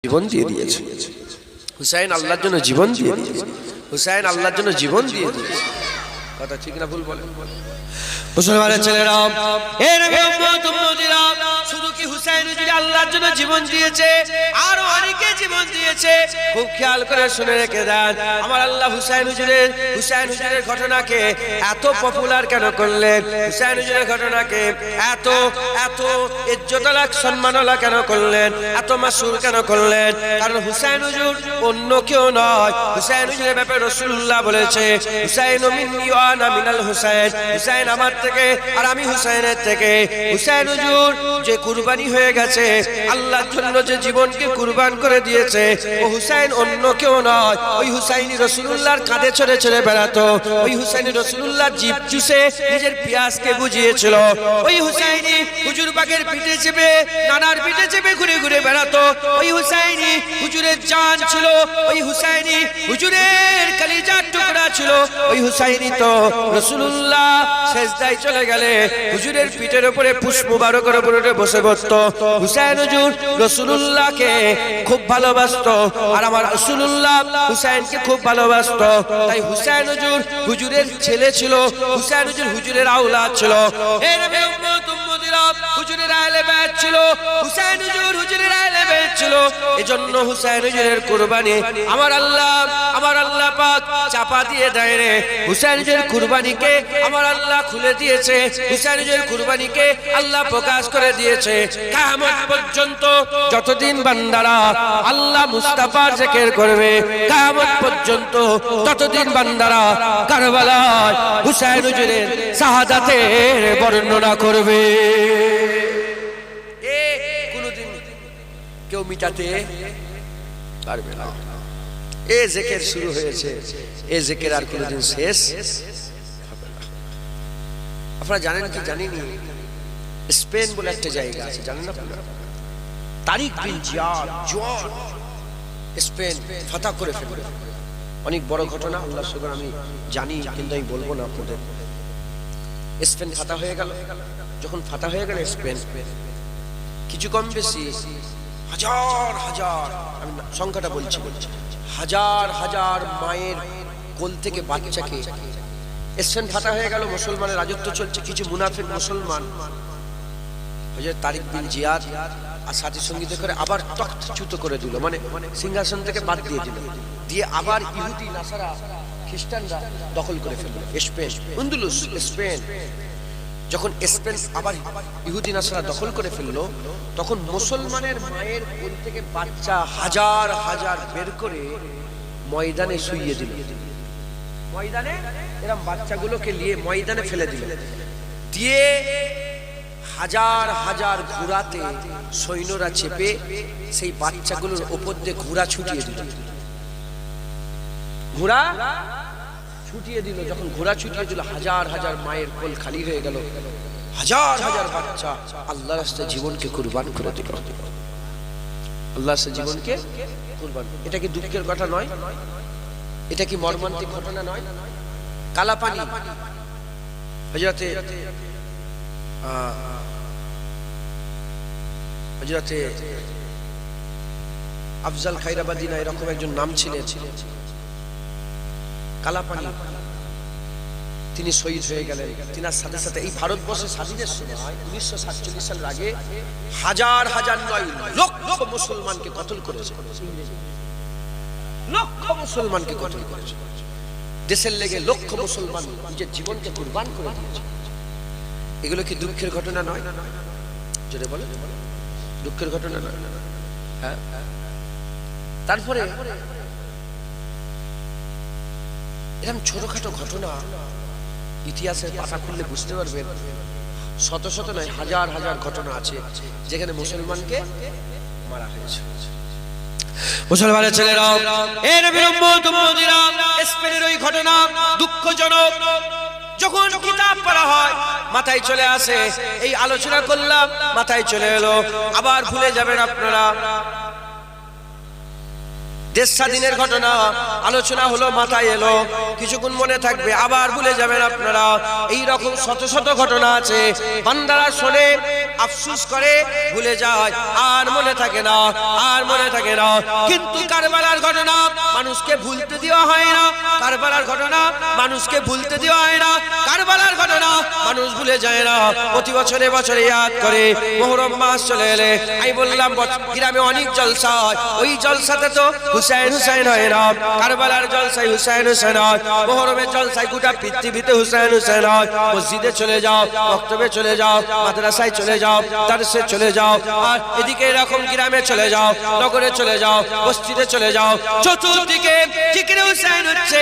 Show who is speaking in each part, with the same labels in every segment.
Speaker 1: জীবন দিয়ে দিয়েছে। হুসাইন আল্লাহর জন্য জীবন দিয়ে দিয়েছে। হুসাইন আল্লাহর জন্য জীবন দিয়ে দিয়েছে। কথা ঠিক না ভুল বলেন? মুসলমানের ছেলেরা, এর উম্মতিরা, শুধু কি হুসাইন যদি আল্লাহর জন্য জীবন দিয়েছে, আরো অনেকে জীবন দিয়েছে। খুব খেয়াল করে শুনে রেখে দেন, আমার আল্লাহ হুসাইন হুজুরের ঘটনাকে এত পপুলার কেন করলেন? হুসাইন হুজুরের ঘটনাকে এত এত ইজ্জতওয়ালা সম্মানওয়ালা কেন করলেন? এত মাশহুর কেন করলেন? কারণ হুসাইন হুজুর অন্য কেউ নয়। হুসাইন হুজুরের ব্যাপারে রাসূলুল্লাহ বলেছে, হুসাইন মিন্নি ওয়া আনা মিনাল হুসাইন। হুসাইন আমার থেকে আর আমি হুসাইনের থেকে। হুসাইন হুজুর যে কুরবানি হয়ে গেছে, আল্লাহর জন্য যে জীবনকে কুরবান করে দিয়েছে, ও হুসাইন অন্য কেউ নয়। ওই হুসাইনি রাসূলুল্লাহর কাঁধে চড়ে চড়ে বেড়াতো। ওই হুসাইনি রাসূলুল্লাহর জিভ চুষে নিজের পিয়াসকে বুঝিয়েছিল। ওই হুসাইনি হুজুর বাগের পিঠে চেপে, নানার পিঠে চেপে ঘুরে ঘুরে বেড়াতো। ওই হুসাইনি হুজুরের জান ছিল। ওই হুসাইনি হুজুরের কলিজার টুকরা ছিল। ওই হুসাইনি তো রাসূলুল্লাহ সেজদায় চলে গেলে হুজুরের পিঠের উপরে পুষ্প মুবারকের উপরে বসে বসতো। হুসাইন হুজুর রাসূলুল্লাহকে খুব ভালোবাসতো, আর আমার রাসূলুল্লাহ হুসাইনকে খুব ভালোবাসতো। তাই হুসাইন হুজুর হুজুরের ছেলে ছিল। হুসাইন হুজুর হুজুরের আওলাদ ছিল। এই নবী উম্মতিরা হুজুরের আহলে বাইত ছিল। হুসাইন হুজুর হুজুরের আহলে বাইত ছিল। এজন্য হুসাইন হুজুরের কুরবানি আমার আল্লাহ পাক চাপা দিয়ে দেয় রে। হুসাইন হুজুরের কুরবানিকে আমার আল্লাহ খুলে দিয়েছে। হুসাইন হুজুরের কুরবানিকে আল্লাহ প্রকাশ করে দিয়েছে। কিয়ামত পর্যন্ত যতদিন বান্দারা আল্লাহ মুস্তাফার জিকির করবে, কিয়ামত পর্যন্ত ততদিন বান্দারা কারবালায় হুসাইন হুজুরের শাহাদাতের বর্ণনা করবে। এ কোনদিন কেউ মিটাতে পারবে না। এ জিকির শুরু হয়েছে, এ জিকির আর কোনদিন শেষ হবে না। আপনারা জানেন কি জানেননি, স্পেন বলে একটা জায়গা আছে, জানেন না আপনারা? তারিক বিন জিয়াদ জোয়ান স্পেন ফাতা করে ফেলল। অনেক বড় ঘটনা, আল্লাহ সুবহান, আমি জানি কিন্তু আমি বলবো না আপনাদের। স্পেন ফাতা হয়ে গেল। যখন ফাতা হয়ে গেল স্পেন, কিছু কম বেশি হাজার হাজার, আমি সংখ্যাটা বলছি, হাজার হাজার মায়ের কোল থেকে বাচ্চাকে স্পেন ফাতা হয়ে গেল। মুসলমানের রাজত্ব চলছে। কিছু মুনাফিক মুসলমান হযরত তারিক বিন জিয়াদ আর সাথী সঙ্গীতে করে আবার তখ্তচ্যুত করে দিল, মানে সিংহাসন থেকে বাদ দিয়ে দিল। দিয়ে আবার ইহুদি নাসারা খ্রিস্টানরা দখল করে ফেলল স্পেন, আন্দালুস স্পেন। যখন স্পেন আবার ইহুদি নাসারা দখল করে ফেললো, তখন মুসলমানের মায়ের কোল থেকে বাচ্চা হাজার হাজার বের করে ময়দানে শুইয়ে দিল। ময়দানে এরকম বাচ্চাগুলোকে নিয়ে ময়দানে ফেলে দিল। দিয়ে হাজার হাজার ঘোড়াতে সৈন্যরা চেপে সেই বাচ্চাগুলোর উপর দিয়ে ঘোড়া ছুটিয়ে দিল। ঘোড়া ছুটিয়ে দিল। যখন ঘোড়া ছুটিয়ে দিল, হাজার হাজার মায়ের কোল খালি হয়ে গেল। হাজার হাজার বাচ্চা আল্লাহর রাস্তায় জীবনকে কুরবান করে দিল। আল্লাহর রাস্তায় জীবনকে কুরবান। এটা কি দুঃখের কথা নয়? এটা কি মর্মান্তিক ঘটনা নয়? কালাপানি হযরতে আফজাল খায়রাবাদী না এরকম একজন নাম ছিলেন, কালাপানি, তিনি শহীদ হয়ে গেলেন। তিনার সাথে সাথে এই ভারতবর্ষের স্বাধীনের সময় 1947 সালের আগে হাজার হাজার নয় লক্ষ মুসলমানকে কতল করেছে। লক্ষ মুসলমানকে কতল করেছে। দেশের লেগে লক্ষ মুসলমান নিজের জীবনকে কুরবান করে দিয়েছে। এগুলো কি দুঃখের ঘটনা নয়? জোরে বলে, দুঃখের ঘটনা নয়? হ্যাঁ। তারপরে এরকম ছোটখাটো ঘটনা ইতিহাসের পাতা খুললে বুঝতে পারবেন, শত শত নয় হাজার হাজার ঘটনা আছে যেখানে মুসলমানকে মারা হয়েছে। মুসলমানের ছেলেরা, এই নবীর উম্মতিরা, স্পেনের ওই ঘটনা দুঃখজনক। যখন কিতাব পড়া হয় মাথায় চলে আসে, এই আলোচনা করলাম মাথায় চলে এলো, আবার ভুলে যাবেন আপনারা। দেশ স্বাধীনের ঘটনা আলোচনা হলো, মাথায় এলো, কিছুক্ষণ মনে থাকবে, আবার ভুলে যাবেন আপনারা। এই রকম শত শত ঘটনা আছে। বান্দারা শোনে আফসোস করে ভুলে যায়, আর মনে থাকে না, আর মনে থাকে না। কিন্তু কারবালার ঘটনা মানুষকে ভুলতে দেওয়া হয় না, কারবালার ঘটনা মানুষকে ভুলতে দেওয়া হয় না, কারবালার ঘটনা মানুষ ভুলে যায় না। প্রতি বছরে বছরে ইয়াদ করে। মুহররম মাস চলে এলে আমি বললাম গ্রামে অনেক জলসা হয়, ওই জলসাতে তো হুসাইন হুসাইন হয় না, কারবালার জলসায় হুসাইন হুসাইন হয়, মুহররমের জলসায় গোটা পৃথিবীতে হুসাইন হুসাইন হয়। মসজিদে চলে যাও, মক্তবে চলে যাও, মাদ্রাসায় চলে যাও, দারসে চলে যাও, আর এদিকে এরকম গ্রামে চলে যাও, নগরে চলে যাও, মসজিদে চলে যাও, চতুর্দিকে জিকিরে হুসাইন হচ্ছে।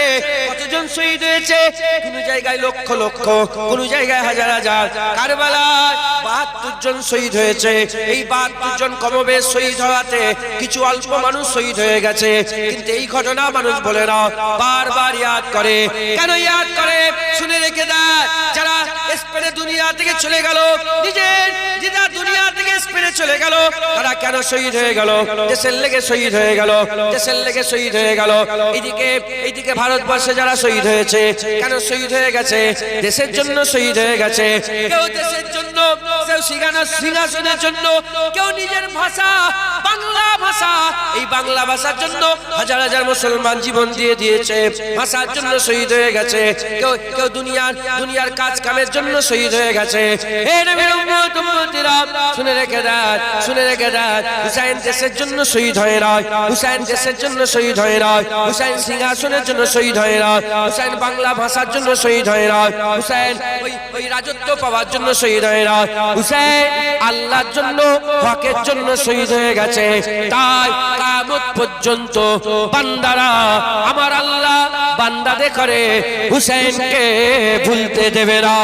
Speaker 1: কতজন শহীদ হয়েছে? কোন জায়গায় লক্ষ লক্ষ, কোন জায়গায় হাজার হাজার। কারবালায় ৭২ জন শহীদ হয়েছে। এই ৭২ জন কমবেশ শহীদ হওয়াতে কিছু অল্প মানুষ শহীদ হয়ে গেছে, কিন্তু এই ঘটনা মানুষ বলে না, বারবার ইয়াদ করে। কেন ইয়াদ করে? শুনে রেখে দেয়, যারা স্পেনে দুনিয়া থেকে চলে গেল, নিজের দিদা দুনিয়া থেকে স্পেনে চলে গেল, তারা কেন শহীদ হয়ে গেল? দেশের লেগে শহীদ হয়ে গেল, দেশের লেগে শহীদ হয়ে গেল। এইদিকে ভারতবর্ষে যারা শহীদ হয়েছে, কেন শহীদ হয়ে গেছে? দেশের জন্য শহীদ হয়ে গেছে। কেউ দেশের জন্য, কেউ সিংহাসনের জন্য, কেউ নিজের ভাষা বাংলা ভাষা, এই বাংলা ভাষার জন্য হাজার হাজার মুসলমান জীবন দিয়ে দিয়েছে, ভাষার জন্য শহীদ হয়ে গেছে। কেউ কেউ দুনিয়ার কাজ কামের জন্য শহীদ হয়ে গেছে। হে নবীর উম্মত উম্মতিরা, শুনে রেখে দেন, শুনে রেখে দেন, হুসাইন দেশের জন্য শহীদ হয় না, হুসাইন দেশের জন্য শহীদ হয় না, হুসাইন সিংহাসনের জন্য শহীদ হয় না, হুসাইন বাংলা ভাষার জন্য শহীদ হয় না, হুসাইন ওই রাজত্ব পাওয়ার জন্য শহীদ হয় না, হুসাইন আল্লাহর জন্য, হকের জন্য শহীদ হয়ে গেছে। তাই কিয়ামত পর্যন্ত বান্দারা, আমার আল্লাহ বান্দাদের করে হুসাইনকে ভুলতে দেবে না।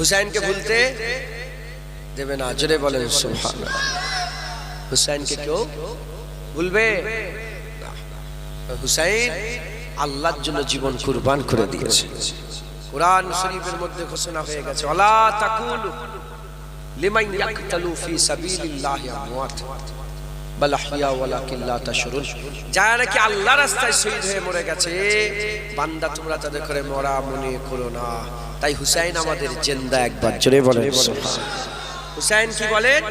Speaker 1: হুসাইনকে ভুলতে দেবে না। জোরে বলেন সুবহানাল্লাহ। হুসাইনকে কেউ ভুলবে না। হুসাইন আল্লাহর জন্য জীবন কুরবান করে দিয়েছে। কুরআন শরীফের মধ্যে ঘোষণা হয়ে গেছে, ওয়ালা তাকুলু লিমান ইয়াকতালু ফি সাবিলিল্লাহি আমওয়াত বাল আহইয়া ওয়ালাকিন লা তাশউরুন। যারা নাকি আল্লাহর রাস্তায় শহীদ হয়ে মরে গেছে, বান্দা তোমরা তাদের করে মরা মনে করো না। তাই হুসাইন আমাদের জিন্দা। একবার জোরে বলেন সুবহানাল্লাহ। হুসাইন কি বলেন?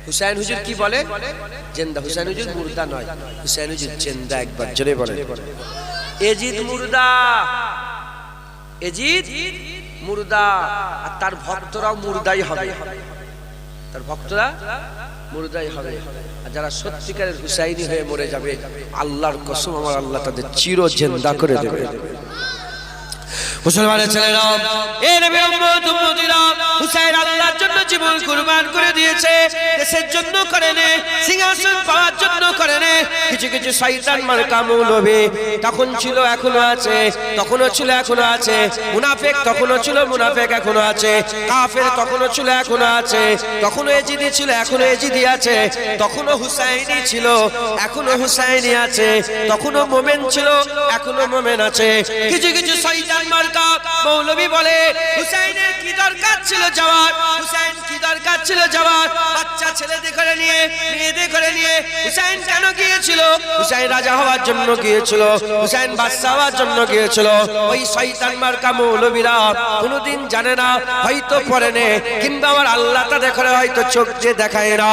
Speaker 1: হুসাইন হুজুর কি বলে? জিন্দা। হুসাইন হুজুর মুর্দা নয়, হুসাইন হুজুর জিন্দা। একবার জোরে বলেন। এজিদ মুর্দা, এজিদ মুর্দা, আর তার ভক্তরাও মুর্দাই হবে, তার ভক্তরা মুর্দাই হবে। আর যারা সত্যিকারের হুসাইনি হয়ে মরে যাবে, আল্লাহর কসম আমার আল্লাহ তাদের চির জিন্দা করে দেবে। মুসলমানের ছেলেরা, এ নবীর উম্মত উম্মতিরা, হুসাইন আল্লাহর জন্য জীবন কুরবান করে দিয়েছে। দেশের জন্য করেনে, সিংহাসন পাওয়ার জন্য করেনে। কিছু কিছু শয়তান মার্কা মৌলবী তখন ছিল, এখনো আছে, তখনও ছিল, এখনো আছে। মুনাফিক তখনও ছিল, মুনাফিক এখনো আছে। কাফের তখনও ছিল, এখনো আছে। তখনও এজিদি ছিল, এখনো এজিদি আছে। তখনও হুসাইনি ছিল, এখনো হুসাইনি আছে। তখনও মোমেন ছিল, এখনো মোমেন আছে। কিছু কিছু শয়তান মার্কা মৌলবী বলে, হুসাইনের কি দরকার ছিল যাওয়ার, হুসাইন কি দরকার ছিল যাওয়ার, বাচ্চা ছেলেদের করে নিয়ে, মেয়েদের করে নিয়ে হুসাইন কেন গিয়েছিল? হুসাইন রাজা হওয়ার জন্য গিয়েছিল, হুসাইন বাদশা হওয়ার জন্য গিয়েছিল। ওই শয়তান মার্কা মৌলবীরা কোনোদিন জানে না, হয়তো পড়ে নে, কিংবা আমার আল্লাহ তাদের করে হয়তো চোখ দিয়ে দেখায় না।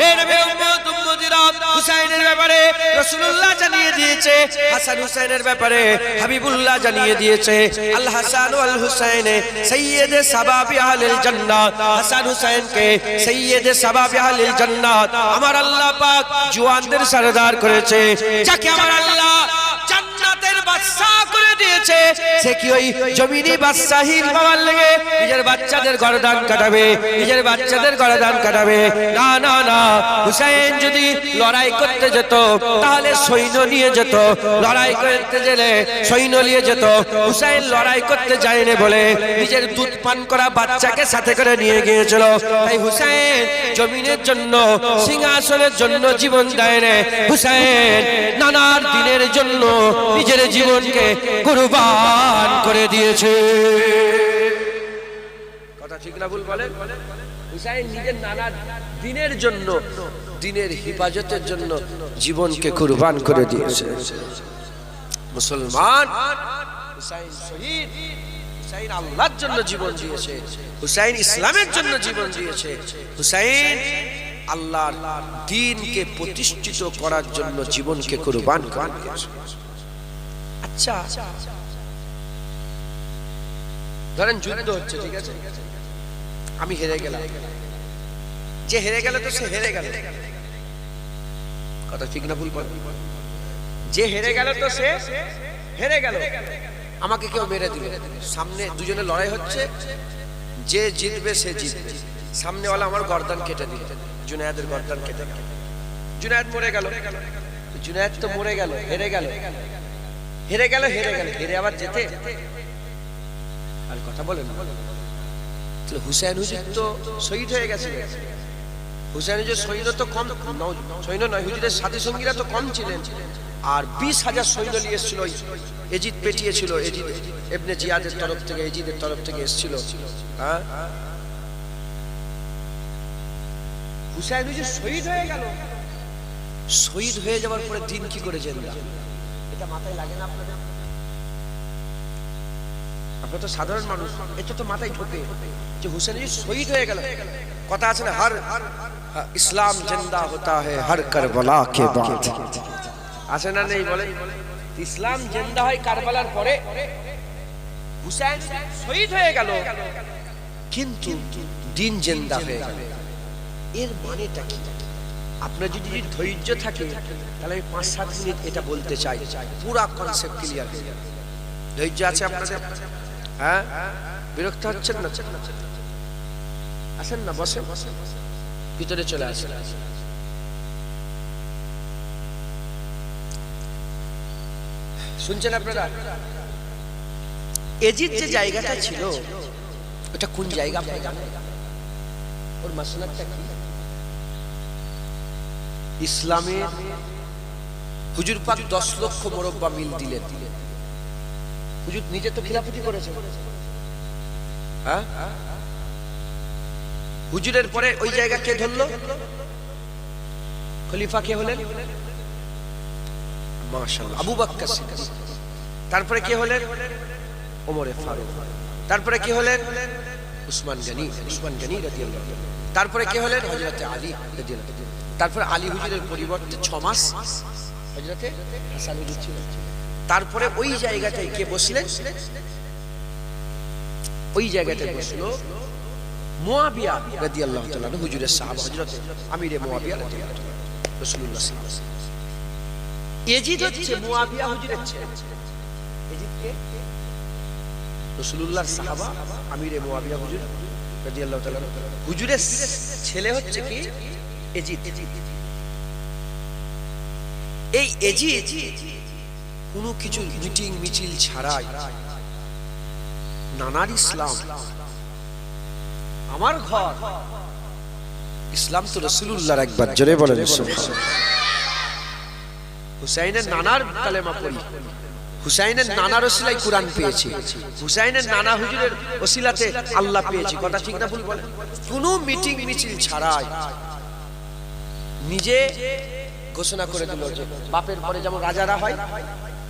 Speaker 1: এর উম্মত উম্মতিরা, হুসাইনের ব্যাপারে রাসূলুল্লাহ জানিয়ে দিয়েছে, হাসান হুসাইনের ব্যাপারে হাবিবুল্লাহ জানিয়ে দিয়েছে। আল হাসান ওয়াল হুসাইন সাইয়্যিদে শাবাবি আহলিল জান্নাত। হাসান হুসাইনকে সাইয়্যিদে শাবাবি আহলিল জান্নাত আমার আল্লাহ পাক জওয়ানদের সরদার করেছে। যাকে আমার আল্লাহ জান্নাতের বাদশা করে দিয়েছে, সে কি ওই জমিনি বাদশাহীর পাওয়ার লেগে নিজের বাচ্চাদের গর্দান কাটাবে, নিজের বাচ্চাদের গর্দান কাটাবে? না না না। হুসাইন যদি লড়াই করতে যেত, তাহলে সৈন্য নিয়ে যেত। লড়াই করতে গেলে সৈন্য নিয়ে যেত। হুসাইন লড়াই করতে যায়নি বলে নিজের দুধ পান করা বাচ্চাকে সাথে করে নিয়ে গিয়েছিল। তাই হুসাইন জমিনের জন্য, সিংহাসনের জন্য জীবন দেয়নি। হুসাইন নানার দিনের জন্য নিজের জীবনকে কুরবান করে দিয়েছে। কথা ঠিক না ভুল বলেন? হুসাইন নিজের নানা দিনের জন্য, দিনের হিফাজতের জন্য জীবনকে কুরবান করে দিয়েছে। মুসলমান হুসাইন শহীদ, হুসাইন আল্লাহর জন্য জীবন দিয়েছে, হুসাইন ইসলামের জন্য জীবন দিয়েছে, হুসাইন আল্লাহর দ্বীনকে প্রতিষ্ঠিত করার জন্য জীবনকে কুরবান করে দিয়েছে। আচ্ছা ধরেন যুদ্ধ হচ্ছে, ঠিক আছে, আমি হেরে গেলাম, যে হেরে গেল তো সে হেরে গেল, কথা ঠিক না ভুল বল? যে হেরে গেল তো সে হেরে গেল, আমাকে কেউ মেরে দিল, সামনে দুজনে লড়াই হচ্ছে, যে জিতবে সে জিতবে, সামনেওয়ালা আমার গর্দান কেটে দিল, জুনায়েদের গর্দান কেটে দিল, জুনায়েদ মরে গেল, জুনায়েদ তো মরে গেল, হেরে গেল, হেরে গেল, হেরে গেল, হেরে আবার যেতে আর কথা বলেন। হুসাইন হুজুর তো শহীদ হয়ে গেছে, হুসাইন হুজুর সৈন্য তো কম, সৈন্য নয়, হুজুরের সাথী সঙ্গীরা তো কম ছিলেন, আর 20,000 সৈন্য নিয়ে এসেছিল, এজিদ পেটিয়েছিল, এজিদ ইবনে জিয়াদের তরফ থেকে, এজিদের তরফ থেকে এসেছিল। হ্যাঁ, হুসাইন হুজুর শহীদ হয়ে গেল, শহীদ হয়ে যাওয়ার পরে দিন কি করে জিন্দা, এটা মাথায় লাগে না আপনাদের? আপনারা তো সাধারণ মানুষ, এটা তো মাথায় ঢোকে যে হুসাইন হুজুর শহীদ হয়ে গেল। কথা আছে না, হর ইসলাম জিন্দা হতা হ্যায় হর কারবালা কে বাদ, আছে না নেই বলে? ইসলাম জিন্দা হয় কারবালার পরে, হুসাইন শহীদ হয়ে গেল কিন্তু দিন জিন্দা হয়ে গেল। এর মানেটা কি? আপনার যদি ধৈর্য থাকে তাহলে আমি 5-7 মিনিট এটা বলতে চাই, পুরা কনসেপ্ট ক্লিয়ার হয়ে যাবে। ধৈর্য আছে আপনাদের? হ্যাঁ, বিরক্ত হচ্ছেন না? আসেন না, বসে ভিতরে চলে আসেন। শুনছেন আপনারা? এজিদ যে জায়গাটা ছিল ওটা কোন জায়গা আপনারা জানেন? ওর মাসলাকটা কি? ইসলামের হুজুর পাক 10 লক্ষ মুরব্বা মিল দিলেন। হুজুর নিজে তো খিলাফতি করেছেন, হ্যাঁ? হুজুরের পরে ওই জায়গা কে ধরলো? খলিফা কে হলেন? মাশাআল্লাহ, আবু বকর সিদ্দিক। তারপরে কে হলেন? ওমরে ফারুক। তারপরে কে হলেন? উসমান গনি রাদিয়াল্লাহু। তারপরে কে হলেন? হযরতে আলী রাদিয়াল্লাহু। তারপরে আলী হুজুরের পরিবর্তে 6 মাস হযরতে হাসান হুজুর ছিলেন। তারপরে ওই জায়গাটায় কে বসলেন? ওই জায়গাটায় বসলো মুয়াবিয়া রাদিয়াল্লাহু তাআলা হুজুরের সাহাবা, হযরত আমিরে মুয়াবিয়া রাদিয়াল্লাহু তাআলা, রাসূলুল্লাহ সাল্লাল্লাহু আলাইহি ওয়াসাল্লাম। এজিদ হচ্ছে মুয়াবিয়া হুজুরের ছেলে। এজিদ কে? রাসূলুল্লাহর সাহাবা আমিরে মুয়াবিয়া হুজুর রাদিয়াল্লাহু তাআলা, হুজুরের ছেলে হচ্ছে কি? এজিদ। এই এজিদ কোনো কিছু মিটিং মিছিল ছাড়াই নানার ইসলাম, আমার ঘর ইসলাম তো রাসূলুল্লাহর, একবার জোরে বলেন সুবহানাল্লাহ। হুসাইনের নানার কালেমা পড়ি, হুসাইনের নানার ওসিলায় কোরআন পেয়েছি, হুসাইনের নানা হুজুরের ওসিলাতে আল্লাহ পেয়েছি, কথা ঠিক না ভুল বলেন? কোনো মিটিং মিছিল ছাড়াই নিজে ঘোষণা করে দিল যে বাপের পরে যেমন রাজারা হয়,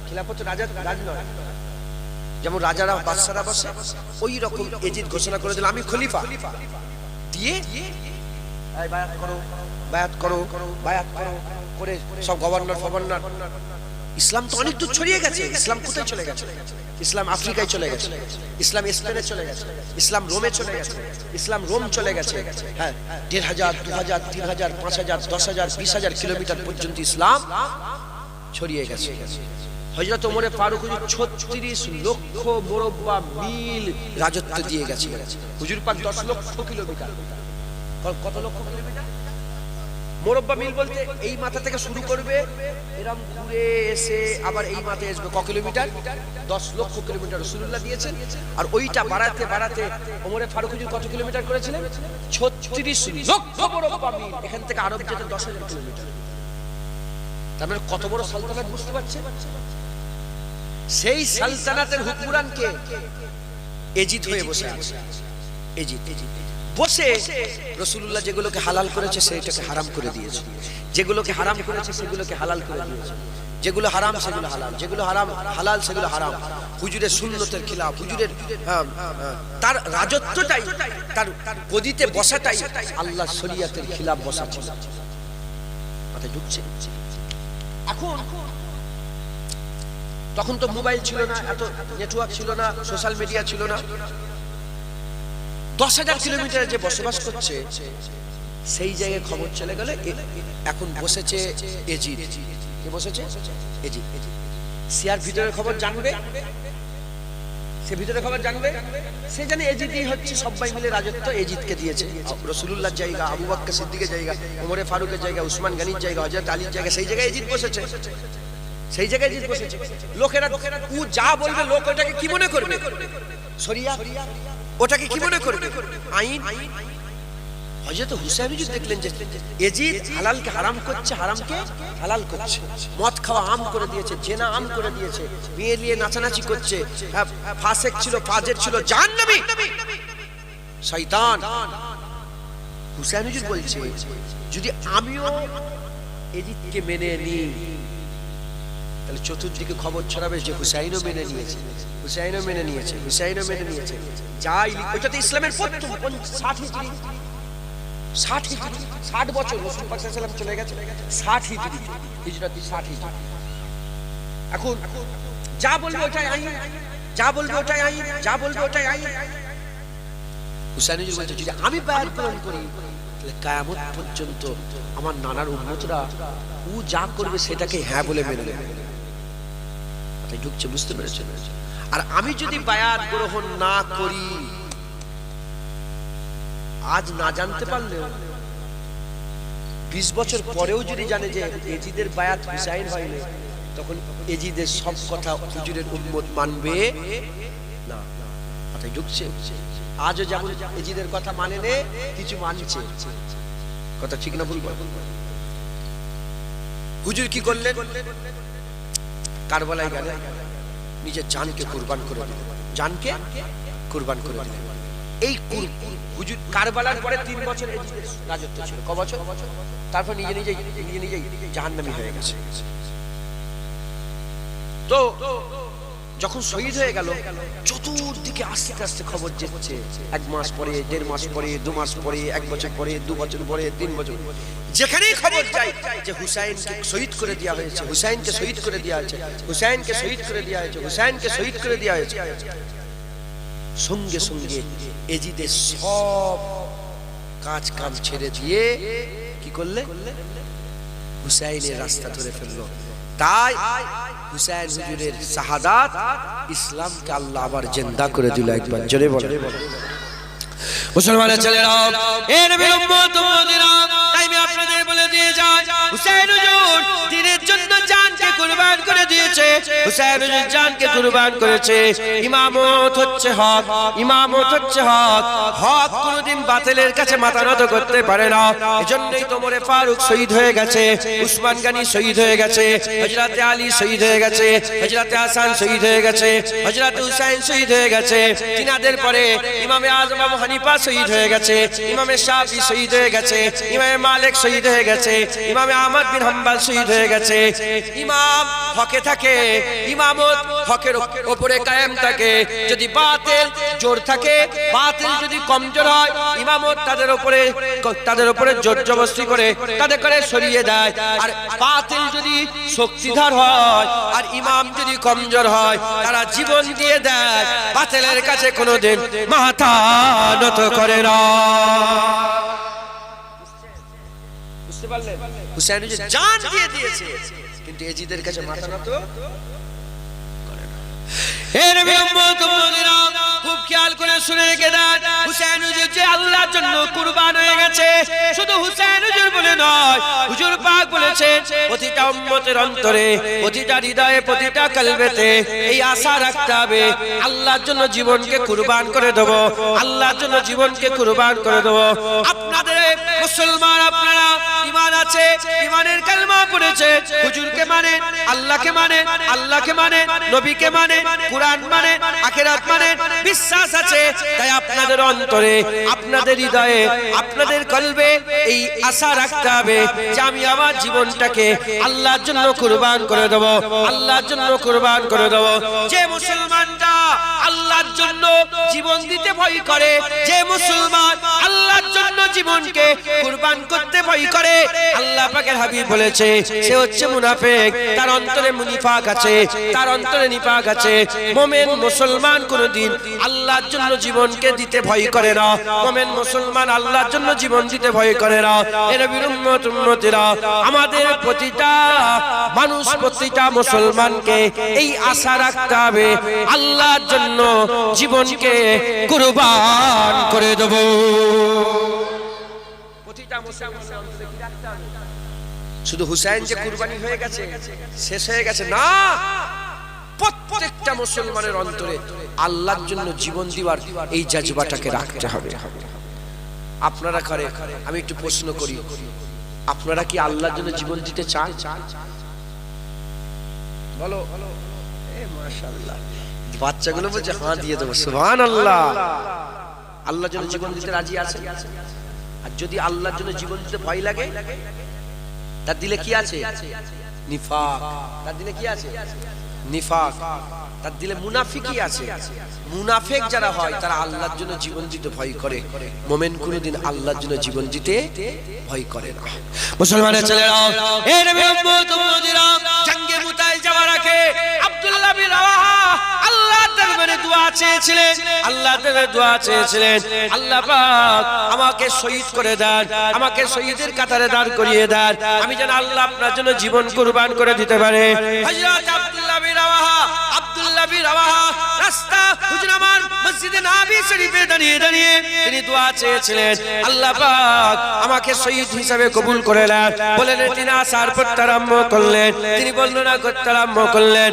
Speaker 1: খিলাফত রাজ নয়, যেমন রাজারা বাদশারা বসে, ওই রকম এজিদ ঘোষণা করে দিল আমি খলিফা, দিয়ে বায়াত করো বায়াত করো বায়াত করো করে সব গভর্নর ফভর্নর। ইসলাম তো অনেক দূর ছড়িয়ে গেছে। ইসলাম কোথায় চলে গেছে? ইসলাম আফ্রিকায় চলে গেছে, ইসলাম স্পেনে চলে গেছে, ইসলাম রোমে চলে গেছে, ইসলাম রোম চলে গেছে। হ্যাঁ, 1,500, 2,000, 3,000, 5,000, 10,000, 20,000 কিলোমিটার পর্যন্ত ইসলাম ছড়িয়ে গেছে। হযরত ওমরে ফারুক হুজুর 36 লক্ষ মুরব্বা মিল রাজত্ব দিয়ে গেছে। হুজুর পাক 10 লক্ষ কিলোমিটার, কত লক্ষ কিলোমিটার মুরব্বা মিল বলতে এই মাথা থেকে শুরু করবে, এরকম ঘুরে এসে আবার এই মাথায় আসবে। ক কিলোমিটার? 10 লক্ষ কিলোমিটার রাসূলুল্লাহ দিয়েছেন। আর ওইটা বাড়াতে বাড়াতে ওমরে ফারুক হুজুর কত কিলোমিটার করেছিলেন? 36 লক্ষ মুরব্বা মিল। এখান থেকে আরব যেতে 10,000 কিলোমিটার। তার মানে কত বড় সালতানাত বুঝতে পারছেন? সেই সালতানাতের হুকুমরানকে এজিদ হয়ে বসে আছে। এজিদ বসে রাসূলুল্লাহ যেগুলোকে হালাল করেছে সেটাকে হারাম করে দিয়েছে, যেগুলোকে হারাম করেছে সেগুলোকে হালাল করে দিয়েছে, যেগুলো হারাম সেগুলো হালাল, যেগুলো হারাম হালাল সেগুলো হারাম। হুজুরের সুন্নতের খিলাফ, হুজুরের তার রাজত্বটাই, তার গদিতে বসাটাই আল্লাহর শরীয়তের খিলাফ বসা ছিল। মাথায় ঢুকছে? এখন তখন তো মোবাইল ছিল না, এত নেটওয়ার্ক ছিল না, সোশ্যাল মিডিয়া ছিল না। 10,000 কিলোমিটারে যে বসবাস করছে সেই জায়গায় খবর চলে গেলে এখন বসেছে এজিদ। কে বসেছে? এজিদ। সিয়ার ভিতরের খবর জানবে, সে ভিতরের খবর জানবে, সে জানে এজিদই হচ্ছে সবাই মিলে রাজত্ব এজিদকে দিয়েছে। রাসূলুল্লাহর জায়গা, আবু বকর সিদ্দিকের জায়গা, ওমরে ফারুকের জায়গা, উসমান গনির জায়গা, হযরত আলীর জায়গা, সেই জায়গায় এজিদ বসেছে, সেই জায়গায় এজিদ বসেছে। লোকেরা ও যা বলবে লোক ওটাকে কি মনে করবে? শরিয়াত। ওটাকে কি মনে করবে? আইন। হযরত হুসাইন হুজুর দেখলেন যে এজিদ হালালকে হারাম করছে, হারামকে হালাল করছে, মদ খাওয়া আম করে দিয়েছে, জেনা আম করে দিয়েছে, বিয়ে নিয়ে নাচানাচি করছে, ফাসেক ছিল, ফাজের ছিল, জাহান্নামী, শয়তান। হুসাইন হুজুর বলছে যদি আমিও এজিদকে মেনে নিই তাহলে চতুর্দিকে খবর ছড়াবে যে হুসাইনও মেনে নিয়েছে, হুসাইনও মেনে নিয়েছে, হুসাইনও মেনে নিয়েছে। যাই ওইটাতে ইসলামের প্রথম 60 হিজরি, 60 বছর রাসূল পাক সাল্লাল্লাহু আলাইহি ওয়াসাল্লাম চলে গেছে, 60 হিজরি, হিজরতি 60 হিজরি। এখন যা বলবে ওটাই আইন, যা বলবে ওটাই আইন, যা বলবে ওটাই আইন। হুসাইন হুজুর বলছে যদি আমি বায়াত গ্রহণ করি তাহলে কিয়ামত পর্যন্ত আমার নানার উম্মতরা ও যা করবে সেটাকে হ্যাঁ বলে মেনে নেবে। তাই ঢুকছে, বুঝতে পেরেছেন? আর আমি যদি বায়াত গ্রহণ না করি, আজ না জানতে পারলেও 20 বছর পরেও যদি জানে যে এজিদের বায়াত হুসাইন হয়নি, তখন এজিদের সব কথা হুজুরের উম্মত মানবে না। তাই ঢুকছে? আজও যেমন এজিদের কথা মানে নে, কিছু মানছে। কথা ঠিক না ভুল? হুজুর কি করলেন? কারবালায় গেলেন, নিজের জানকে কুরবান করে দিলেন, জানকে কুরবান করে দিলেন। এই হুজুর কারবালার পরে 3 বছর এজিদের রাজত্ব ছিল। ক বছর? তারপর নিজে নিজেই জাহান্নামী হয়ে গেছে। তো যখন শহীদ হয়ে গেল, চতুর্দিকে আস্তে আস্তে খবর যাচ্ছে, 1 মাস পরে, 1.5 মাস পরে, 2 মাস পরে, 1 বছর পরে, 2 বছর পরে, 3 বছর, যেখানেই খবর যায় যে হুসাইনকে শহীদ করে দেওয়া হয়েছে, হুসাইনকে শহীদ করে দেওয়া হয়েছে, হুসাইনকে শহীদ করে দেওয়া হয়েছে, হুসাইনকে শহীদ করে দেওয়া হয়েছে, সঙ্গে সঙ্গে এজিদের সব কাজ কাম ছেড়ে দিয়ে কি করলে? হুসাইনের রাস্তা ধরে ফেললো। তাই হুসাইন হুজুরের শাহাদাত ইসলামকে আল্লাহ আবার জিন্দা করে দিল। একবার জোরে বলেন মুসলমানের ছেলেরা, এ নবীর উম্মত উম্মতিরা, তাই আমি আপনাদের বলে দিয়ে যাই, হুসাইন হুজুর দ্বীনের জন্য জানকে কুরবান করে দিয়েছে। হুসাইন হুজুর জানকে কুরবান করেছে। ইমামত হচ্ছে হক, ইমামত হচ্ছে হক। হক কোনদিন বাতিলের কাছে মাথা নত করতে পারে না। এজন্যই তো ওমরে ফারুক শহীদ হয়ে গেছে, উসমান গনি শহীদ হয়ে গেছে, হযরত আলী শহীদ হয়ে গেছে, হযরত হাসান শহীদ হয়ে গেছে, হযরত হুসাইন শহীদ হয়ে গেছে। তিনাদের পরে ইমামে আযম আবু হানিফা শহীদ হয়ে গেছে, ইমামে শাফি শহীদ হয়ে গেছে, ইমামে মালিক শহীদ হয়ে গেছে, ইমামে আহমদ বিন হাম্বল শহীদ হয়ে গেছে। ইমাম হকে থাকে, ইমামত হকের উপরে কায়েম থাকে। যদি বাতিল জোর থাকে, বাতিল যদি কমজোর হয়, ইমামত তাদের উপরে জোর জবরদস্তি করে তাদের করে সরিয়ে দেয়। আর বাতিল যদি শক্তিধর হয় আর ইমাম যদি কমজোর হয়, তারা জীবন দিয়ে দেয়, বাতিলের কাছে কোনোদিন মাথা নত করে না। বুঝতে পারলেন? হুসাইন হুজুর জান দিয়ে দিয়েছে, কিন্তু এজিদের কাছে মাথা নত করে না। এ নবীর উম্মত উম্মতিরা, খুব খেয়াল করে শুনে রেখে দেন, হুসাইন হুজুর যে আল্লাহর জন্য কুরবান হয়ে গেছে, শুধু হুসাইন হুজুর বলে নয়, হুজুর পাক বলেছেন প্রতিটা উম্মতের অন্তরে, প্রতিটা হৃদয়ে, প্রতিটা কলবেতে এই আশা রাখতে হবে, আল্লাহর জন্য জীবনকে কুরবান করে দেব, আল্লাহর জন্য জীবনকে কুরবান করে দেব। আপনাদের মুসলমান, আপনারা ঈমান আছে, ঈমানের কালেমা পড়েছে, হুজুরকে মানে, আল্লাহকে মানে, আল্লাহকে মানে, নবীকে মানে, কুরআন মানে, আখিরাত মানে বিশ্বাস আছে, তাই আপনাদের অন্তরে, আপনাদের হৃদয়ে, আপনাদের কলবে এই আশা রাখতে হবে যে আমি আমার জীবনটাকে আল্লাহর জন্য কুরবান করে দেব, আল্লাহর জন্য কুরবান করে দেব। যে মুসলমানটা আল্লাহর জন্য জীবন দিতে ভয় করে, যে মুসলমান আল্লাহর জন্য জীবনকে কুরবান করতে ভয় করে, আল্লাহ পাকের হাবিব বলেছে সে হচ্ছে মুনাফিক, তার অন্তরে নিফাক আছে, তার অন্তরে নিফাক আছে। মুমিন মুসলমান কোনদিন আল্লাহর জন্য জীবনকে দিতে ভয় করে না, মুমিন মুসলমান আল্লাহর জন্য জীবন দিতে ভয় করে না। এর বিরুম্মত উম্মতিরা, আমাদের প্রতিটা মানুষ, প্রতিটা মুসলমানকে এই আশা রাখতে হবে আল্লাহর জন্য জীবনকে কুরবান করে দেব। প্রতিটা মুসলমানের অন্তরে কি রাখতে হবে? শুধু হুসাইন যে কুরবানি হয়ে গেছে, শেষ হয়ে গেছে না, প্রত্যেকটা মুসলমানের অন্তরে আল্লাহর জন্য জীবন দিবার এই জাজবাটাকে রাখতে হবে। আপনারা করে, আমি একটু প্রশ্ন করি, আপনারা কি আল্লাহর জন্য জীবন দিতে চান? বলো। মাশাআল্লাহ, বাচ্চাগুলো বলছে হ্যাঁ দিয়ে দেবো, সুবহানাল্লাহ। আল্লাহর জন্য জীবন দিতে রাজি আছে? আর যদি আল্লাহর জন্য জীবন দিতে ভয় লাগে, তার দিলে কি আছে? নিফাক। তার দিলে কি আছে? নিফাক। তার দিলে মুনাফিকি আছে। মুনাফিক যারা হয় তারা আল্লাহর জন্য জীবন দিতে ভয় করে, মুমিন কোনদিন আল্লাহর জন্য জীবন দিতে ভয় করে না। মুসলমানের ছেলেরা, এই নবী উম্মত উম্মতিরা, জঙ্গে মুতায় যাওয়ার আগে আব্দুল্লাহ বিন রাওয়াহা আল্লাহর দরবারে দোয়া চেয়েছিলেন, আল্লাহর দরবারে দোয়া চেয়েছিলেন, আল্লাহ পাক আমাকে শহীদ করে দেন, আমাকে শহীদের কাতারে দাঁড় করিয়ে দেন, আমি যেন আল্লাহ আপনার জন্য জীবন কুরবান করে দিতে পারে। হযরত আব্দুল্লাহ বিন রাওয়াহা, আব্দুল্লাহ বিন রাওয়াহা রাস্তা হুজরামান মসজিদে নবী শরীফে দাঁড়িয়ে দাঁড়িয়ে তিনি দোয়া চেয়েছিলেন, আল্লাহ পাক আমাকে শহীদ হিসেবে কবুল করে নেন। বলেন তিনি আসার করতে আরম্ভ করলেন, তিনি বর্ণনা করতে আরম্ভ করলেন।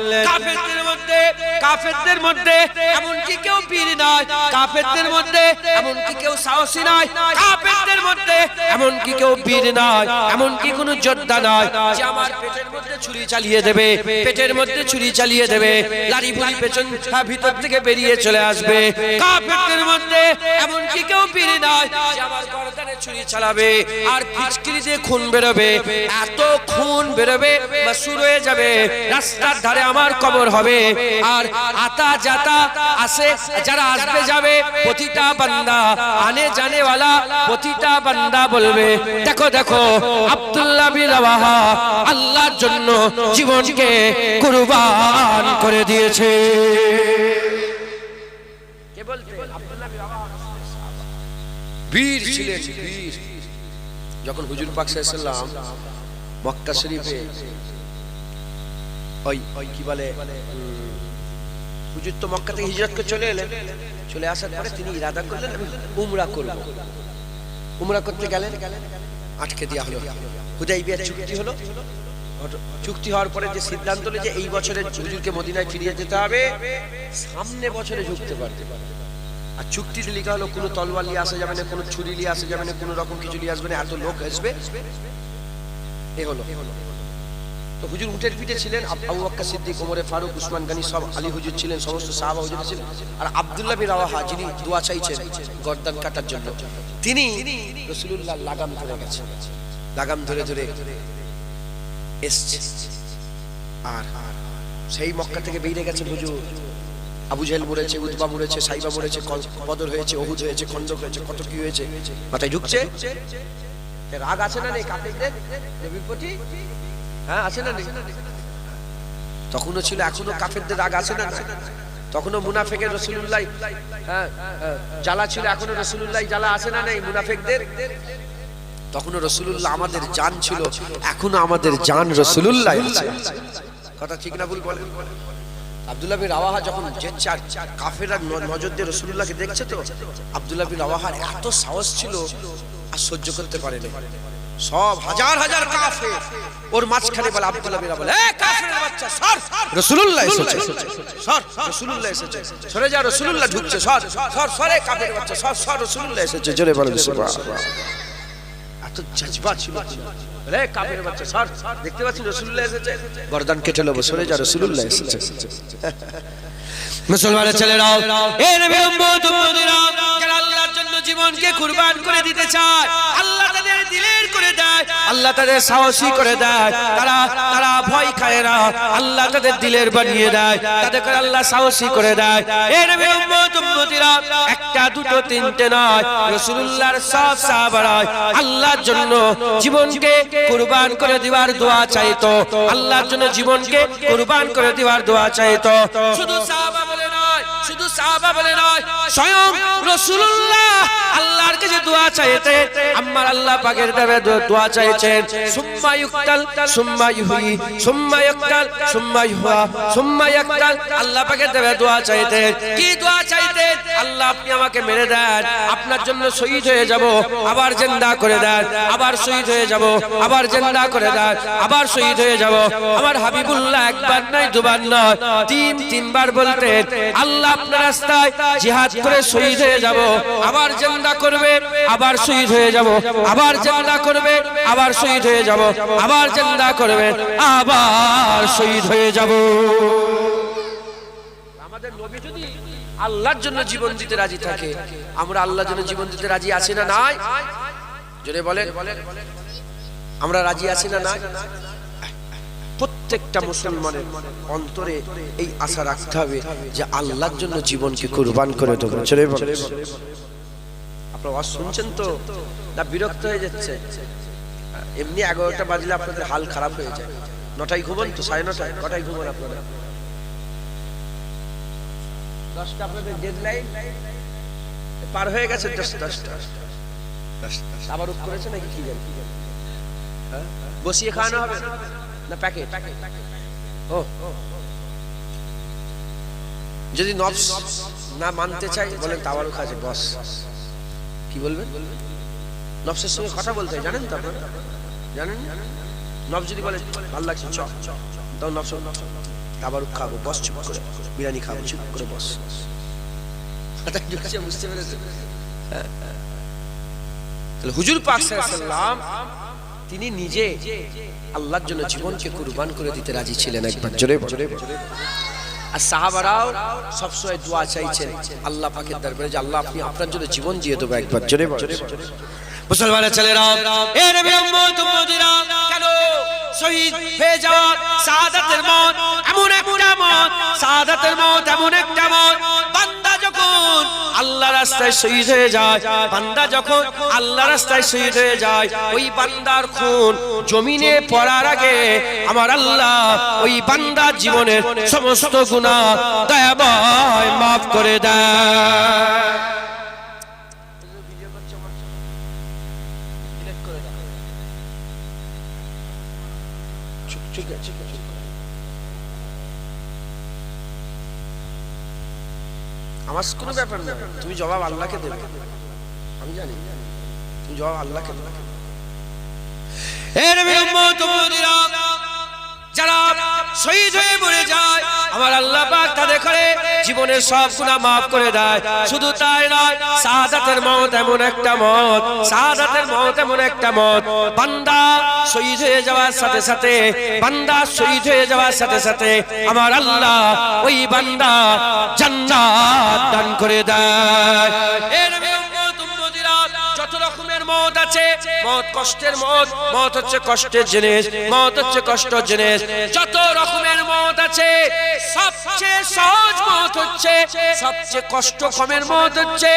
Speaker 1: কাফেরদের মধ্যে এমন কি কেউ বীর নয়, কাফেরদের মধ্যে এমন কি কেউ সাহসী নয়, কাফেরদের মধ্যে এমন কি কেউ বীর নয়, এমন কি কোনো যোদ্ধা নয় যে আমার পেটের মধ্যে ছুরি চালিয়ে দেবে, পেটের মধ্যে ছুরি চালিয়ে দেবে, লাড়ি বুড়ি পেছন ভিতর থেকে বেরিয়ে চলে আসবে। কাফেরদের মধ্যে এমন কি কেউ বীর নয় যে আমার গর্দানে ছুরি চালাবে আর ফিচকিরি দিয়ে খুন বেরোবে, এত খুন বেরোবে বা শুরু হয়ে যাবে, রাস্তার ধারে আমার কবর হবে। আর আতা জাতা আসে, যারা আসবে যাবে, প্রতিটা বান্দা আনে জানে ওয়ালা, প্রতিটা বান্দা বলবে দেখো দেখো আব্দুল্লাহ বিন রাওয়াহা আল্লাহর জন্য জীবনকে কুরবান করে দিয়েছে। কে বলতে? আব্দুল্লাহ বিন রাওয়াহা বীর ছিলেন, বীর। যখন হুজুর পাক সাল্লাল্লাহু আলাইহি সাল্লাম মক্কা শরীফে ওই কি বলে, হুজুর তো মক্কা থেকে হিজরত করে চলে এলেন, চলে আসার পরে তিনি ইরাদা করলেন আমি উমরা করব। উমরা করতে গেলেন, আটকে দেওয়া হলো। হুদাইবিয়া চুক্তি হলো, চুক্তি হওয়ার পরে যে সিদ্ধান্ত হলো যে এই বছরে হুজুরকে মদিনায় ফিরিয়ে যেতে হবে, সামনে বছরে ঢুকতে পারবে। আর চুক্তিতে লেখা হলো কোনো তলোয়ার নিয়ে আসা যাবে না, কোনো ছুরি নিয়ে আসা যাবে না, কোনো রকম কিছু নিয়ে আসবে না, এত লোক আসবে। এ হলো। তো হুজুর উটের পিঠে ছিলেন, আবু বকর সিদ্দিক, ওমর ফারুক, উসমান গনি, সব আলী হুজুর ছিলেন, সমস্ত সাহাবা হুজুর ছিলেন। আর আব্দুল্লাহ বিন রাওয়াহা যিনি দোয়া চাইছেন গর্দান কাটার জন্য, তিনি রাসূলুল্লাহ লাগাম ধরে গেছেন, লাগাম ধরে ধরে এসছে। আর সেই মক্কা থেকে বেরিয়ে গেছেন হুজুর। আবু জাহেল মরেছে, উতবা মরেছে, সাইবা মরেছে, বদর হয়েছে, উহুদ হয়েছে, খন্দক হয়েছে, কত কি হয়েছে, মাথায় ঢুকছে। রাগ আছে না নেই কাফেরদের নবীর প্রতি? হ্যাঁ, আছে না নেই? তখনও ছিল, এখনো কাফেরদের রাগ আছে না? তখনও মুনাফিকের রাসূলুল্লাহ জ্বালা ছিল, এখনো রাসূলুল্লাহ জ্বালা আছে না নেই মুনাফিকদের? তখনও রাসূলুল্লাহ আমাদের জান ছিল, এখনো আমাদের জান রাসূলুল্লাহ আছে। কথা ঠিক না ভুল বলেন? আব্দুল্লাহ বিন রাওয়াহা যখন যে কাফেররা নজর দিয়ে রাসূলুল্লাহকে দেখছে, তো আব্দুল্লাহ বিন রাওয়াহার এত সাহস ছিল আর সহ্য করতে পারেনি। সব হাজার হাজার কাফের ওর মাঝখানে বলে, আব্দুল্লাহ বিন রাওয়াহা বলে, এ কাফেরের বাচ্চা সর, রাসূলুল্লাহ এসেছে, সর, রাসূলুল্লাহ এসেছে, সরে যা, রাসূলুল্লাহ ঢুকছে, সর সর, সরে কাফেরের বাচ্চা সর, সর, রাসূলুল্লাহ এসেছে। জোরে বলেন সুবহানাল্লাহ। এত জজবা ছিল, রে কাফেরের বাচ্চা সর, দেখতে পাচ্ছেন রাসূলুল্লাহ এসেছে, গর্দান কেটে নেব, সরে যা, রাসূলুল্লাহ এসেছে। মুসলমানের ছেলেরা, এ নবীর উম্মত উম্মতিরা, যারা আল্লাহর জন্য জীবনকে কুরবান করে দিতে চায়, আল্লাহ তাদের দিলের করে দেয়, আল্লাহ তাদের সাহসী করে দেয়, তারা ভয় খায় না, আল্লাহ তাদের দিলের বানিয়ে দেয়, তাদেরকে আল্লাহ সাহসী করে দেয়। এ নবীর উম্মত উম্মতিরা, একটা দুটো তিনটে নয়, রাসূলুল্লাহর সব সাহাবারা আল্লাহর জন্য জীবনকে কুরবান করে দেওয়ার দোয়া চাইতো, আল্লাহর জন্য জীবনকে কুরবান করে দেওয়ার দোয়া চাইতো। শুধু সাহাবা বলে নয়, শুধু সাহাবা বলে নয়, স্বয়ং রাসূলুল্লাহ আল্লাহর কাছে দোয়া চাইতেন। আমার আল্লাহ পাকের দেবে দোয়া চাইছেন, সুম্মা ইউক্তাল সুম্মা ইউহি সুম্মা ইউক্তাল সুম্মা ইউহা সুম্মা ইউক্তাল। আল্লাহ পাকের দেবে দোয়া চাইতেন। কি দোয়া চাইতেন? আল্লাহ আপনি আমাকে মেরে দেন, আপনার জন্য শহীদ হয়ে যাব, আবার জিন্দা করে দেন, আবার শহীদ হয়ে যাব, আবার জিন্দা করে দেন, আবার শহীদ হয়ে যাব। আমার হাবিবুল্লাহ একবার নয় দুবার নয়, তিনবার বলতেন, আল্লাহ আপনার রাস্তায় জিহাদ করে শহীদ হয়ে যাব, আবার জিন্দা করবে, আবার শহীদ হয়ে যাব, আবার জিন্দা করবে, আবার শহীদ হয়ে যাব, আবার জিন্দা করবে, আবার শহীদ হয়ে যাব। আমাদের নবী যদি আল্লাহর জন্য জীবন দিতে রাজি থাকে, আমরা আল্লাহর জন্য জীবন দিতে রাজি আছি না নাই? জোরে বলেন, আমরা রাজি আছি না নাই? প্রত্যেকটা মুসলমানের অন্তরে এই আশা রাখতে হবে যে আল্লাহর জন্য জীবনকে কুরবান করে দেব। জোরে বলেন। আপনারা ওয়াজ শুনছেন তো না বিরক্ত হয়ে যাচ্ছে? এমনি 11টা বাজলে আপনাদের হাল খারাপ হয়ে যায়। 9টায় ঘুমান তো, 9:30 কটায় ঘুমান আপনারা? 10টা আপনাদের ডেডলাইন পার হয়ে গেছে। 10টা আবার উঠ করেছে নাকি কি জানি? বসিয়ে খাওয়ানো হবে না প্যাকেট? ও, যদি নফস না মানতে চাই বলেন তাওয়ারু খাজে বস, কি বলবেন? নফসের সঙ্গে কথা বলতে হয়, জানেন তো আপনারা? জানেন? নফস যদি বলে ভালো লাগছে চ, তাও নফস তাবারুক খাবো, বস চুপ করে, বিরিয়ানি খাবো চুপ করে বস। বুঝতে পেরেছেন? তাহলে হুজুর পাক সাল্লাল্লাহু আলাইহি ওয়াসাল্লাম তিনি নিজে আল্লাহর জন্য জীবনকে কুরবান করে দিতে রাজি ছিলেন। একবার জোরে জোরে। আর সাহাবারাও সবসময় দোয়া চাইছেন আল্লাহ পাকের দরবারে যে আল্লাহ আপনি আপনার জন্য জীবন দিয়ে দেবো। একবার জোরে জোরে। মুসলমানের ছেলেরা, এ নবীর উম্মত উম্মতিরা, কেন শহীদ হয়ে যাওয়া শাহাদাতের মত এমন একটা মত, শাহাদাতের মত এমন একটা মত, বান্দা যখন আল্লাহর রাস্তায় শহীদ হয়ে যায়, বান্দা যখন আল্লাহর রাস্তায় শহীদ হয়ে যায়, ওই বান্দার খুন জমিনে পড়ার আগে আমার আল্লাহ ওই বান্দার জীবনের সমস্ত গুনাহ দয়াময় মাফ করে দেয়। আমার কোনো ব্যাপার না, তুমি জবাব আল্লাহকে দেবে, আমি জানি তুমি জবাব আল্লাহকে দেবে। যারা শহীদ হয়ে মরে যায় আমার আল্লাহ পাক তাদের করে জীবনের সব গুনাহ মাফ করে দেয়। শুধু তাই নয়, শাহাদাতের মওত এমন একটা মওত, শাহাদাতের মওত এমন একটা মওত, বান্দা শহীদ হয়ে যাওয়ার সাথে সাথে, বান্দা শহীদ হয়ে যাওয়ার সাথে সাথে আমার আল্লাহ ওই বান্দা জান্নাত দান করে দেয়। যত রকমের মওত আছে, মওত কষ্টের মওত, মওত হচ্ছে কষ্টের জিনিস, মওত হচ্ছে কষ্টের জিনিস। যত রকমের মওত আছে, সবচেয়ে সহজ মওত হচ্ছে, সবচেয়ে কষ্ট কমের মওত হচ্ছে,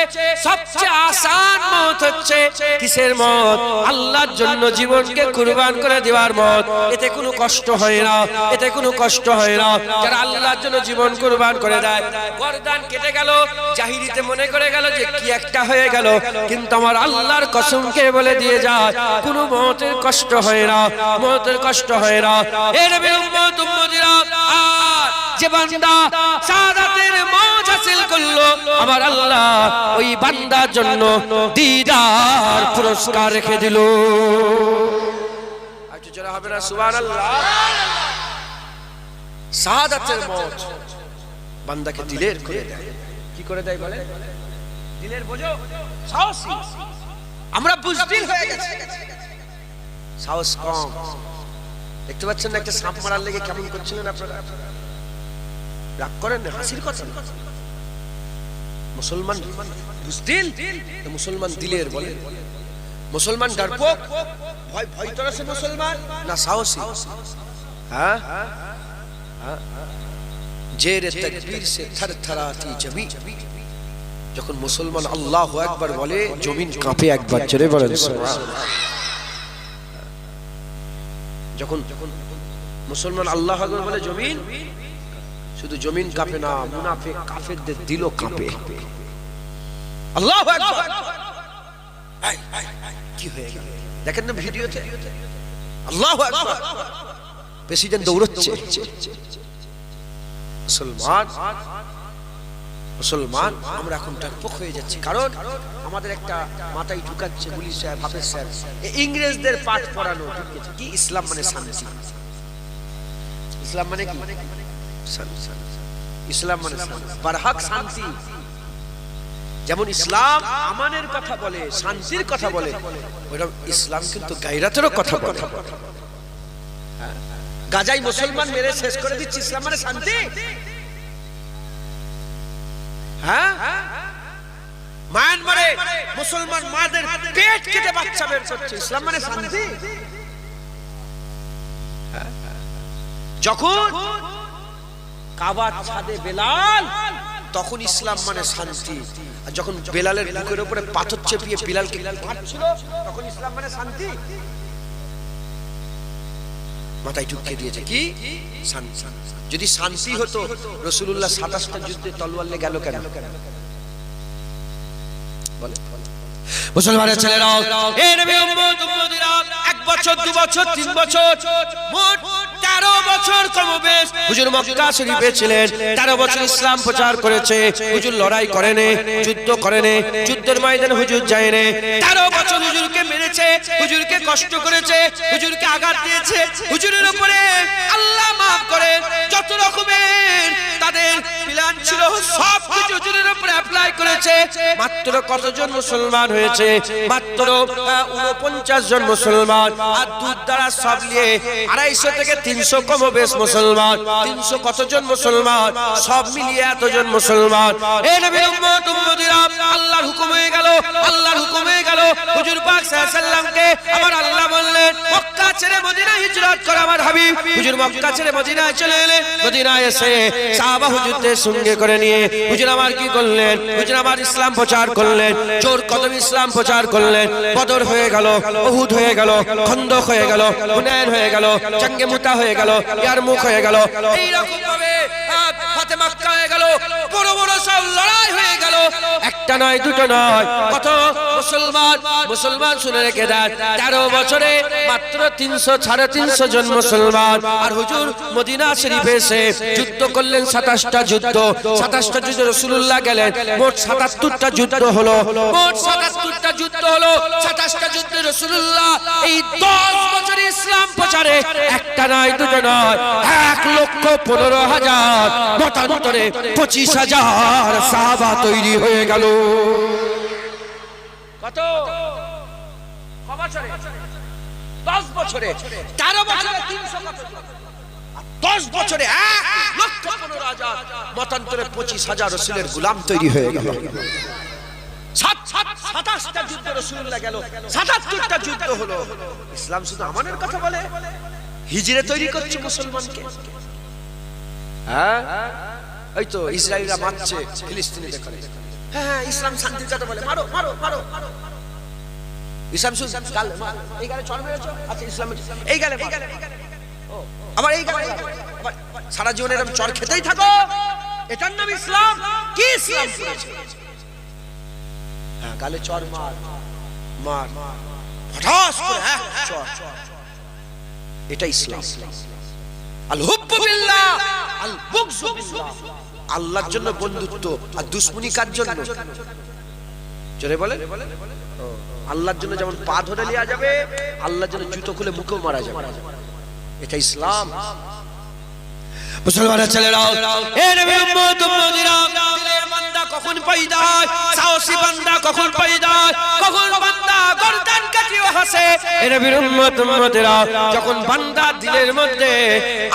Speaker 1: সবচেয়ে আসান মওত হচ্ছে কিসের মওত? আল্লাহর জন্য জীবনকে কুরবান করে দেওয়ার মওত। এতে কোনো কষ্ট হয় না, এতে কোনো কষ্ট হয় না। যারা আল্লাহর জন্য জীবন কুরবান করে দেয়, গর্দান কেটে গেল, জাহিরিতে মনে করে গেল যে কি একটা হয়ে গেল, কিন্তু আমার আল্লাহর কসমকে বলে দিয়ে যায় কোনো মওতের কষ্ট হয় না, মওতের কষ্ট হয় না। এর উম্মত উম্মতিরা, যে বান্দা শাহাদাতের মওত হাসিল করলো আমার আল্লাহ ওই বান্দার জন্য দিদার পুরস্কার রেখে দিল। একটু জোরে হবে না সুবহানাল্লাহ? শাহাদাতের মওত বান্দাকে দিলের করে দেয়। কি করে দেয় বলে? দিলের বোঝো, সাহসী। আমরা বুজদিল হয়ে গেছি, সাহস কম। দেখতে পাচ্ছেন না একটা সাপ মারার লেগে কেমন করছিলেন আপনারা? রাগ করেন না, হাসির কথা। মুসলমান বুঝদিল, মুসলমান দিলের বলে, মুসলমান ডরপোক, ভয় ভয় তো আছে মুসলমান না সাহসী। হ্যাঁ, জেরে তাকবীর সে থরথরাতি জমি। যখন মুসলমান আল্লাহু আকবার বলে জমিন কাঁপে একবার, জোরে বলেন সুবহানাল্লাহ। যখন মুসলমান আল্লাহু আকবার বলে জমিন, শুধু জমিন কাঁপে না, মুনাফিক কাফেরদের দিলও কাঁপে। আল্লাহু আকবার, কি হয়ে গেল দেখেন না ভিডিওতে, আল্লাহু আকবার, প্রেসিডেন্ট দৌড়চ্ছে। মুসলমান মুসলমান আমরা এখন ডরপোক হয়ে যাচ্ছি, কারণ আমাদের একটা মাথায় ঢুকাচ্ছে পুলিশ সাহেব, হাফেজ সাহেব, ইংরেজদের পাঠ পড়ানো ঢুকেছে কি ইসলাম মানে শান্তি। ইসলাম মানে কি? ইসলাম মানে বারহাক শান্তি। যেমন ইসলাম আমানের কথা বলে, শান্তির কথা বলে, ওইরকম ইসলাম কিন্তু গায়রাতেরও কথা বলে। গাজাই মুসলমান মেরে শেষ করে দিচ্ছে, ইসলাম মানে শান্তি? হ্যাঁ, মায়ানমারে মুসলমান মাদের পেট কেটে বাচ্চা বের করছে, ইসলাম মানে শান্তি? যখন কাবার ছাদে বেলাল, তখন ইসলাম মানে শান্তি। আর যখন বেলালের বুকের উপরে পাথর চেপিয়ে বিলালকে মারছিল, তখন ইসলাম মানে শান্তি? মাথায় ঢুকিয়ে দিয়েছে কি শান্তি। যদি শান্তি হতো রাসূলুল্লাহ 27টা যুদ্ধে তলোয়ার নিয়ে গেল কেন? বলে মুসলমানের ছেলেরা, এই নবী উম্মত উম্মতিরা 1 বছর 2 বছর 3 বছর মোট 13 বছর কমবেশ হুজুর মক্কা শরীফে ছিলেন। 13 বছর ইসলাম প্রচার করেছে। হুজুর লড়াই করেনি, যুদ্ধ করেনি, যুদ্ধের ময়দানে হুজুর যায়নি। 13 বছর হুজুরকে মেরেছে, হুজুরকে কষ্ট করেছে, হুজুরকে আঘাত দিয়েছে। হুজুরের উপরে আল্লাহ maaf করে যত রকমের তাদের প্ল্যান ছিল সব কিছু হুজুরের উপরে অ্যাপ্লাই করেছে। মাত্র কতজন মুসলমান হয়েছে? মাত্র 49 জন মুসলমান। আর দুধ দ্বারা সব নিয়ে 250 থেকে 300 কমবেশ মুসলমান। 300 কতজন মুসলমান? সব মিলিয়ে এতজন মুসলমান। এই নবীর উম্মত উম্মতিরা, আল্লাহর হুকুম হয়ে গেল, আল্লাহর হুকুম হয়ে গেল। হুজুর পাক সাল্লাল্লাহু আলাইহি সাল্লামকে আমার আল্লাহ বললেন মক্কা ছেড়ে মদিনায় হিজরত কর আমার হাবিব। হুজুর মক্কা ছেড়ে মদিনায় চলে এলেন। মদিনায় এসে সাহাবা হুজুরদের সঙ্গে করে নিয়ে হুজুর আমার কি করলেন? হুজুর আমার ইসলাম প্রচার করলেন, জোর কদম ইসলাম প্রচার করলেন। বদর হয়ে গেল, উহুদ হয়ে গেল, খন্দক হয়ে গেল, হুনাইন হয়ে গেল, জঙ্গে মুতা হয়ে গেল, ইয়ারমুক হয়ে গেল। এই রকম ভাবে ফাতে মক্কা হয়ে গেল, বড় বড় সব লড়াই হয়ে গেল। একটা নয়, দুটো নয়, কত মুসলমান মুসলমান শুনে রেখে দেন। 13 বছরে মাত্র 300 350 জন মুসলমান। আর হুজুর মদিনা শরীফে এসে যুদ্ধ করলেন 27টা যুদ্ধ। 27টা যুদ্ধে রাসূলুল্লাহ গেলেন। মোট 77টা যুদ্ধ হলো, মোট 77টা যুদ্ধ হলো। 27টা যুদ্ধে রাসূলুল্লাহ এই 10 বছরে ইসলাম প্রচারে একটা নয়, দুটো নয়, 1,15,000 মতান্তরে 25,000 সাহাবা তৈরি হয়ে গেল। কত? বছরে 10 বছরে 13 বছরে 300 কত? 10 বছরে 1,15,000 মতান্তরে 25,000 রাসূলের গোলাম তৈরি হয়ে গেল। 27টা যুদ্ধ রাসূলুল্লাহ গেল, 77টা যুদ্ধ হলো। ইসলাম শুধু আমাদের কথা বলে, হিজরে তৈরি করছে মুসলমানকে। হ্যাঁ, এই তো ইসরায়েলরা মারছে ফিলিস্তিনে, দেখো। হ্যাঁ, ইসলাম শান্তির কথা বলে, মারো মারো মারো। ইসলাম শুধু গাল, এই গালে চড় মেরেছো, আচ্ছা ইসলাম এই গালে, আবার এই গালে, সারা জীবন এরকম চড় খেতেই থাকো, এটার নাম ইসলাম? কি ইসলাম? হ্যাঁ, গালে চড় মার মার, হঠাৎ করে হ্যাঁ চড়, এটা ইসলাম। আল হুব্বু বিল্লাহ আল বুগযু বিল্লাহ। আল্লাহর জন্য বন্ধুত্ব, আর দুশমনি কার জন্য? জোরে বলেন। আল্লাহর জন্য যেমন পা ধরে লিয়া যাবে, আল্লাহর জন্য জুতো খুলে মুখেও মারা যাবে, এটা ইসলাম। মুসলমানের ছেলেরা, এই নবী উম্মত উম্মতিরা, দিলের বান্দা কখন পয়দা হয়, সাহসী বান্দা কখন পয়দা হয়, কখন বান্দা গর্দান কাটিয়ে ভাসে এ নবীর উম্মতেরা যখন বান্দা দিলের মধ্যে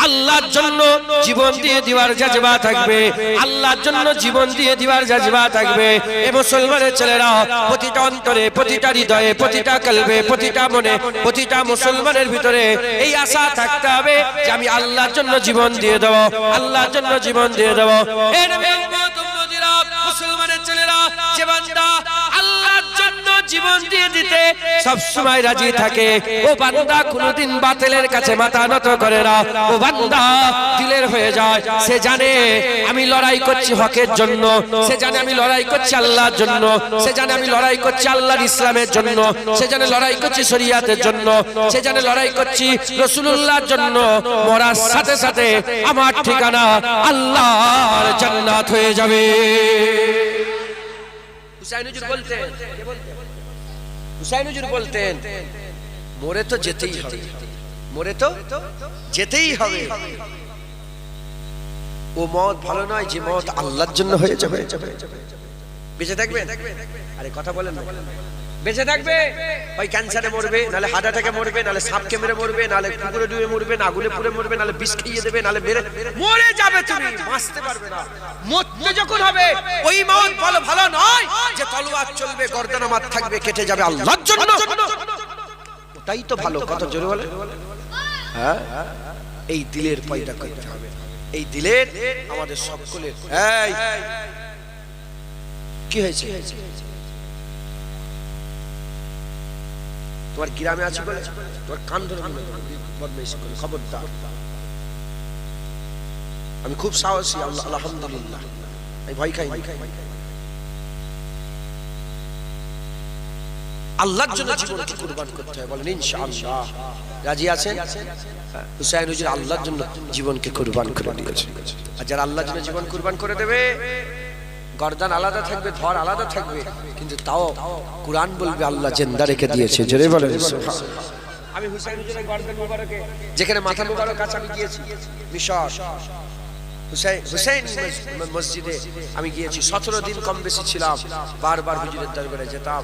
Speaker 1: আল্লাহর জন্য জীবন দিয়ে দেওয়ার জজবা থাকবে, আল্লাহর জন্য জীবন দিয়ে দেওয়ার জজবা থাকবে, এ মুসলমানের ছেলেরা প্রতিটা অন্তরে, প্রতিটা হৃদয়ে, প্রতিটা কলবে, প্রতিটা মনে, প্রতিটা মুসলমানের ভিতরে এই আশা থাকতে হবে যে আমি আল্লাহর জন্য জীবন দিয়ে দেব, আল্লাহর জন্য জীবন দিয়ে দেব। এ নবীর উম্মতেরা মুসলমানের ছেলেরা যে বান্দা আল্লাহর জন্য জীবন দিয়ে দিতে সব সময় রাজি থাকে, ও বান্দা কোনদিন বাতিলের কাছে মাথা নত করে না, ও বান্দা দিলের হয়ে যায়। সে জানে আমি লড়াই করছি হকের জন্য, সে জানে আমি লড়াই করছি আল্লাহর জন্য, সে জানে আমি লড়াই করছি আল্লাহর ইসলামের জন্য, সে জানে লড়াই করছি শরীয়তের জন্য, সে জানে লড়াই করছি রাসূলুল্লাহর জন্য। মরার সাথে সাথে আমার ঠিকানা আল্লাহর জান্নাত হয়ে যাবে। হুসাইন হুজুর বলতেন, হুসাইন হুজুর বলতেন মরে তো যেতেই হবে, মরে তো যেতেই হবে। ও মত ভালো নয় যে মত আল্লাহর জন্য হয়ে যাবে। বেঁচে থাকবে, আরে কথা বলেন না, বেঁচে থাকবে ওই ক্যান্সারে মরবে, নালে হার্ট অ্যাটাকে মরবে, নালে সাপকে মেরে মরবে, নালে পুকুরে ডুবে মরবে, না আগুনে পুড়ে মরবে, নালে বিষ খেয়ে দেবে, নালে মেরে মরে যাবে। তুমি বাঁচতে পারবে না। মরতে যখন হবে ওই মত বলো ভালো নয় যে তলোয়ার চলবে, গর্দান আমার থাকবে, কেটে যাবে আল্লাহর জন্য, ওটাই তো ভালো। কত জোরে বলে, হ্যাঁ এই দিলের পয়দা করতে হবে, এই দিলের আমাদের সকলের। এই কি হয়েছে? তোমার গ্রামে আছে বলে তোমার কান ধরে বদমাইশি করে, খবরদার। আমি খুব সাহসী, আলহামদুলিল্লাহ, আমি ভয় খাই। আল্লাহর জন্য জীবনকে কুরবান করতে হয়, বলেন ইনশাআল্লাহ। রাজি আছেন? হুসাইন হুজুর আল্লাহর জন্য জীবনকে কুরবান করে দিয়েছে। আর যারা আল্লাহর জন্য জীবন কুরবান করে দেবে, গর্দান আলাদা থাকবে, ধর আলাদা থাকবে, কিন্তু তাও কুরআন বলবে আল্লাহ জিন্দা রেখে দিয়েছে। জোরে বলেন সুবহানাল্লাহ। আমি হুসাইন হুজুরের গর্দান মুবারকে যেখানে মাথা মুবারক আছে আমি গিয়েছি মিশর, হুসাইন মসজিদে আমি গিয়েছি। 17 দিন কম বেশি ছিলাম। বারবার হুজুরের দরবারে যেতাম,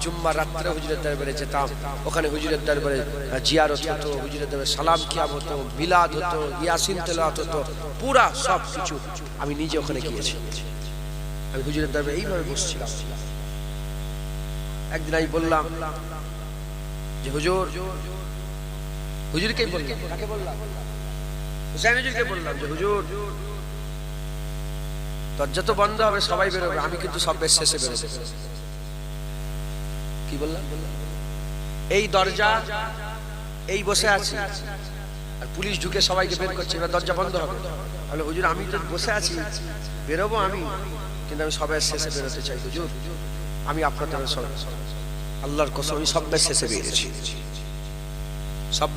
Speaker 1: জুম্মার রাত্রে হুজুরের দরবারে যেতাম। ওখানে হুজুরের দরবারে জিয়ারত হতো, হুজুরের দরবারে সালাম কিয়াম হতো, মিলাদ হতো, ইয়াসিন তেলাওয়াত হতো, পুরা সব কিছু আমি নিজে ওখানে গিয়েছি। আমি হুজুরের দরবারে এইভাবে বসছিলাম। একদিন আমি বললাম যে হুজুর, হুজুরকেই বললাম, কাকে বললাম? হুসাইন হুজুরকে বললাম যে হুজুর দরজা তো বন্ধ হবে, সবাই বেরোবে, আমি কিন্তু সব শেষে বেরোবো। কি বললাম? এই দরজা এই বসে আছি আর পুলিশ ঢুকে সবাইকে বের করছে, এবার দরজা বন্ধ হবে। তাহলে হুজুর আমি তো বসে আছি, বেরোবো আমি, কিন্তু আমি সবাই শেষে বেরোতে চাই হুজুর। আমি আপনাদের আল্লাহর কসম আমি সব শেষে বেরিয়েছি, সব,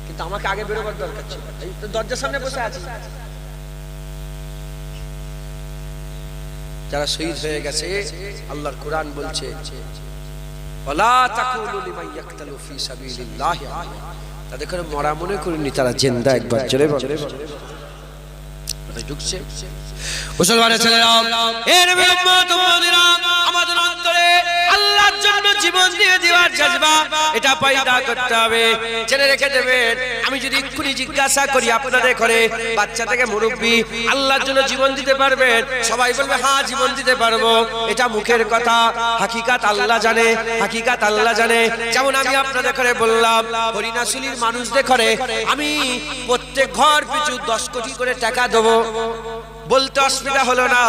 Speaker 1: কিন্তু আমাকে আগে বেরোবার দরকার ছিল। এই তো দরজার সামনে বসে আছি। যারা শহীদ হয়ে গেছে, আল্লাহর কোরআন বলছে ওয়ালা তাকুলু লিমান ইয়াকতালু ফি সাবিলিল্লাহি তাদের করে মরা মনে করেননি, তারা জিন্দা। একবার জোরে বলে ঢুকছে। মুসলমানের ছেলেরা, এর উম্মতেরা, আমাদের অন্তরে আল্লাহর জন্য জীবন দিয়ে দেওয়ার জজবা এটা পয়দা করতে হবে। জেনে রেখে দেবেন, আমি যদি এক্ষুনি জিজ্ঞাসা করি আপনাদের ঘরে বাচ্চা থেকে মুরব্বী আল্লাহর জন্য জীবন দিতে পারবেন? সবাই বলবে হ্যাঁ জীবন দিতে পারবো। এটা মুখের কথা, হাকিকাত আল্লাহ জানে, হাকিকাত আল্লাহ জানে। যেমন আমি আপনাদের ঘরে বললাম, হরিণাশুলির মানুষদের ঘরে আমি প্রত্যেক ঘর পিছু 10 কোটি করে টাকা দেবো, বলতে অসুবিধা হলো না।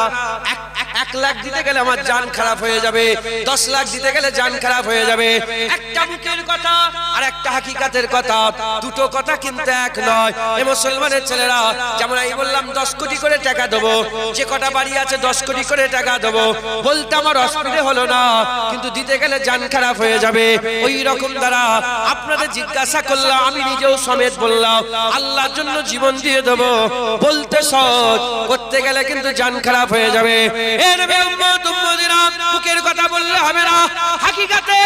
Speaker 1: 1 লাখ দিতে গেলে আমার জান খারাপ হয়ে যাবে, 10 লাখ দিতে গেলে জান খারাপ হয়ে যাবে। একটা মুখের কথা আর একটা হাকিকাতের কথা, দুটো কথা কিন্তু এক নয়। এই মুসলমানের ছেলেরা, যেমন আমি বললাম 10 কোটি করে টাকা দেবো, যে কটা বাড়ি আছে 10 কোটি করে টাকা দেবো, বলতে আমার অসুবিধা হলো না, কিন্তু দিতে গেলে জান খারাপ হয়ে যাবে। ওই রকম দ্বারা আপনাদের জিজ্ঞাসা করলাম, আমি নিজেও সমেত বললাম আল্লাহর জন্য জীবন দিয়ে দেবো, বলতে সহজ, করতে গেলে কিন্তু জান খারাপ হয়ে যাবে। এর মুখের কথা বললে হবে না, হাকিকাতে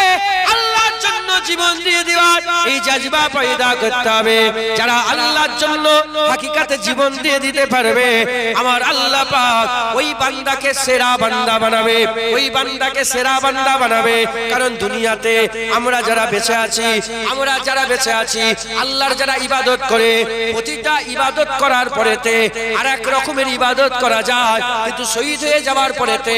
Speaker 1: আল্লাহর জন্য জীবন দিয়ে দেওয়ার এই জজবা পয়দা করতে হবে। যারা আল্লাহর জন্য হাকিকাতে জীবন দিয়ে দিতে পারবে, আমার আল্লাহ পাক ওই বান্দাকে সেরা বান্দা বানাবে, ওই বান্দাকে সেরা বান্দা বানাবে। কারণ দুনিয়াতে আমরা যারা বেঁচে আছি, আল্লাহর যারা ইবাদত করে, প্রতিটা ইবাদত করার পরেতে আর এক রকমের ইবাদত করা যায়, কিন্তু শহীদ হয়ে যাওয়ার পরেতে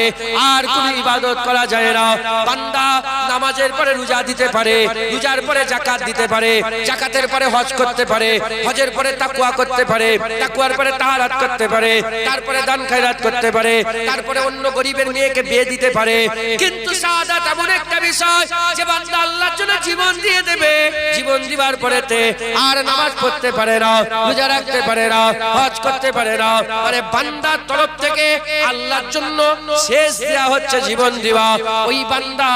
Speaker 1: আর কোনো ইবাদত করা যায় না। বান্দা নামাজের পরে রোজা দিতে পারে, রোজার পরে যাকাত দিতে পারে, যাকাতের পরে হজ করতে পারে, হজের পরে তাকওয়া করতে পারে, তাকওয়ার পরে তাহারাত করতে পারে, তারপরে দান খায়রাত করতে পারে, তারপরে অন্য গরিবের মেয়েকে বিয়ে দিতে পারে। কিন্তু শাহাদাত এমন একটা বিষয় যে বান্দা আল্লাহর জন্য জীবন দিয়ে দেবে, জীবন দিবার পরেতে আর নামাজ পড়তে পারে না, রোজা রাখতে পারে না, হজ করতে পারে না। মানে বান্দার তরফ থেকে আল্লাহর জন্য শেষ দেয়া হচ্ছে জীবন দেওয়া। ওই বান্দা,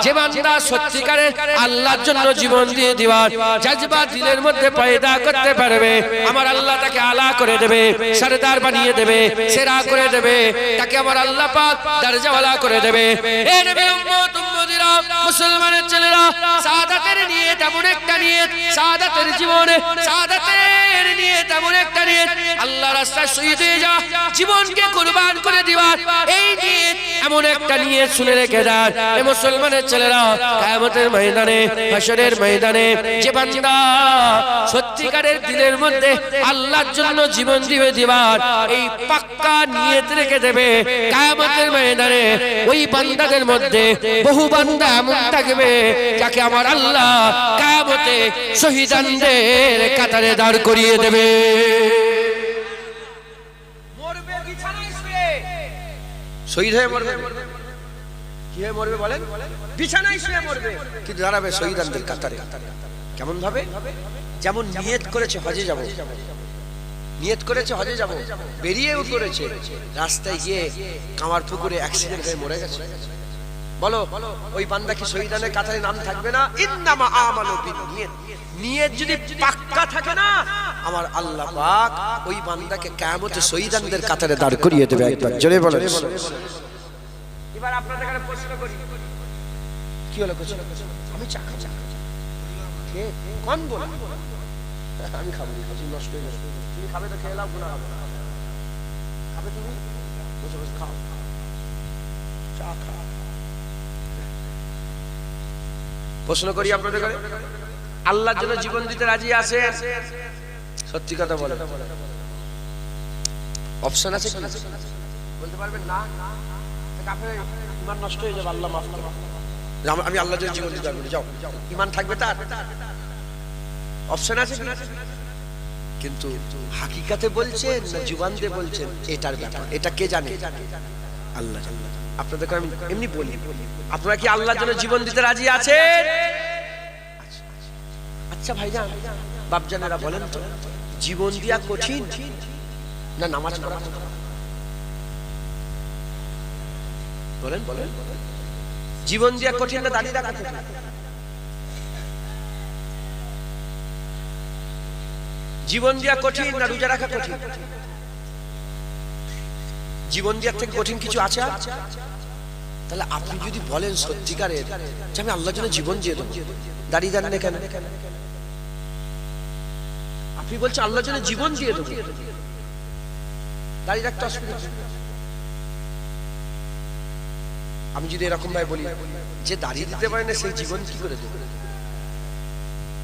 Speaker 1: যে বান্দা সত্যিকারের আল্লাহর জন্য জীবন দিয়ে দেওয়ার জজবা দিলের মধ্যে পয়দা করতে পারবে, আমার আল্লাহ তাকে আলা করে দেবে, সরদার বানিয়ে দেবে, সেরা করে দেবে, তাকে আমার আল্লাহ পাক দরজাওয়ালা করে দেবে। এ নবী উম্মত উম্মতিরা, মুসলমানের ছেলেরা, শাহাদাতের নিয়ত এমন একটা নিয়ত, শাহাদাতের জীবনে শাহাদাতের নিয়ত এমন একটা নিয়ত, আল্লাহর রাস্তায় শহীদ হয়ে যা, জীবনকে কুরবান করে দিবার এই নিয়ত এমন একটা নিয়ত শুনে রেখে দেন। এ মুসলমানের ছেলেরা, কিয়ামতের ময়দানে, হাশরের ময়দানে যে বান্দা সত্যিকারের দিলের মধ্যে আল্লাহর জন্য জীবন দিবে দিবার এই পাক্কা নিয়ত রেখে দেবে, কিয়ামতের ময়দানে ওই বান্দাদের মধ্যে বহু বান্দা এমন থাকবে যাকে আমার আল্লাহ কিয়ামতে শহীদানদের কাতারে দাঁড় করিয়ে দেবে। মরবে বিছানায় শুয়ে, শহীদ হয়ে মরবে। কি হয়ে মরবে বলেন? বিছানায় শুয়ে মরবে, কিন্তু দাঁড়াবে শহীদানদের কাতারে। কেমন ভাবে? যেমন নিয়ত করেছে হজে যাব, নিয়ত করেছে হজে যাব, বেরিয়েও করেছে, রাস্তায় গিয়ে কামার পুকুরে অ্যাক্সিডেন্ট হয়ে মরে গেছে, বলো ওই বান্দা কি শহীদানের কাতারে নাম থাকবে না? ইন্নামা আমানু বিনিয়ত, নিয়ত যদি পাক্কা থাকে না, আমার আল্লাহ পাক ওই বান্দাকে কিয়ামতে শহীদানদের কাতারে দাঁড় করিয়ে দেবে। একবার জোরে বলেন। এবার আপনাদের কাছে প্রশ্ন করি, কি হলো? আমি চা খাবো, কে কোন বলে? আমি খাবো, নষ্ট হয়ে যাবে। তুমি খাবে তো খেয়ে নাও, গুনাহ হবে না। খাবে তুমি, বসে বসে খাও, চা খাও। প্রশ্ন করি আপনাদের কাছে, আল্লাহর জন্য জীবন দিতে রাজি আছে? সত্যি কথা বলেন, অপশন আছে কি? বলতে পারবেন না? ইমান নষ্ট হয়ে যাবে, আল্লাহ মাফ করবে। আমি আল্লাহর জন্য জীবন দিতে পারবো, যাও, ইমান থাকবে তার? অপশন আছে কি? কিন্তু হাকিকাতে বলছেন না জুবান দিয়ে বলছেন, এটার ব্যাপার, এটা কে জানে? আল্লাহ জানে। আপনাদেরকে আমি এমনি বলি, আপনারা কি আল্লাহর জন্য জীবন দিতে রাজি আছেন? আচ্ছা ভাইজান, বাপজানেরা বলেন তো, জীবন দিয়া কঠিন না নামাজ পড়া? বলেন বলেন, জীবন দিয়া কঠিন না দাঁড়িয়ে রাখা কঠিন? জীবন দিয়া কঠিন না রোজা রাখা কঠিন? জীবন দেওয়ার থেকে কঠিন কিছু আছে? তাহলে আপনি যদি বলেন সত্যিকারের যে আমি আল্লাহর জন্য জীবন দিয়ে দেবো, দাঁড়িয়ে দেন না কেন? আপনি বলছেন আল্লাহর জন্য জীবন দিয়ে দেবো, দাঁড়িয়ে রাখতে অসুবিধা? আমি যদি এরকম ভাবে বলি যে দাঁড়িয়ে দিতে পারে না, সেই জীবন কি করে দেবে?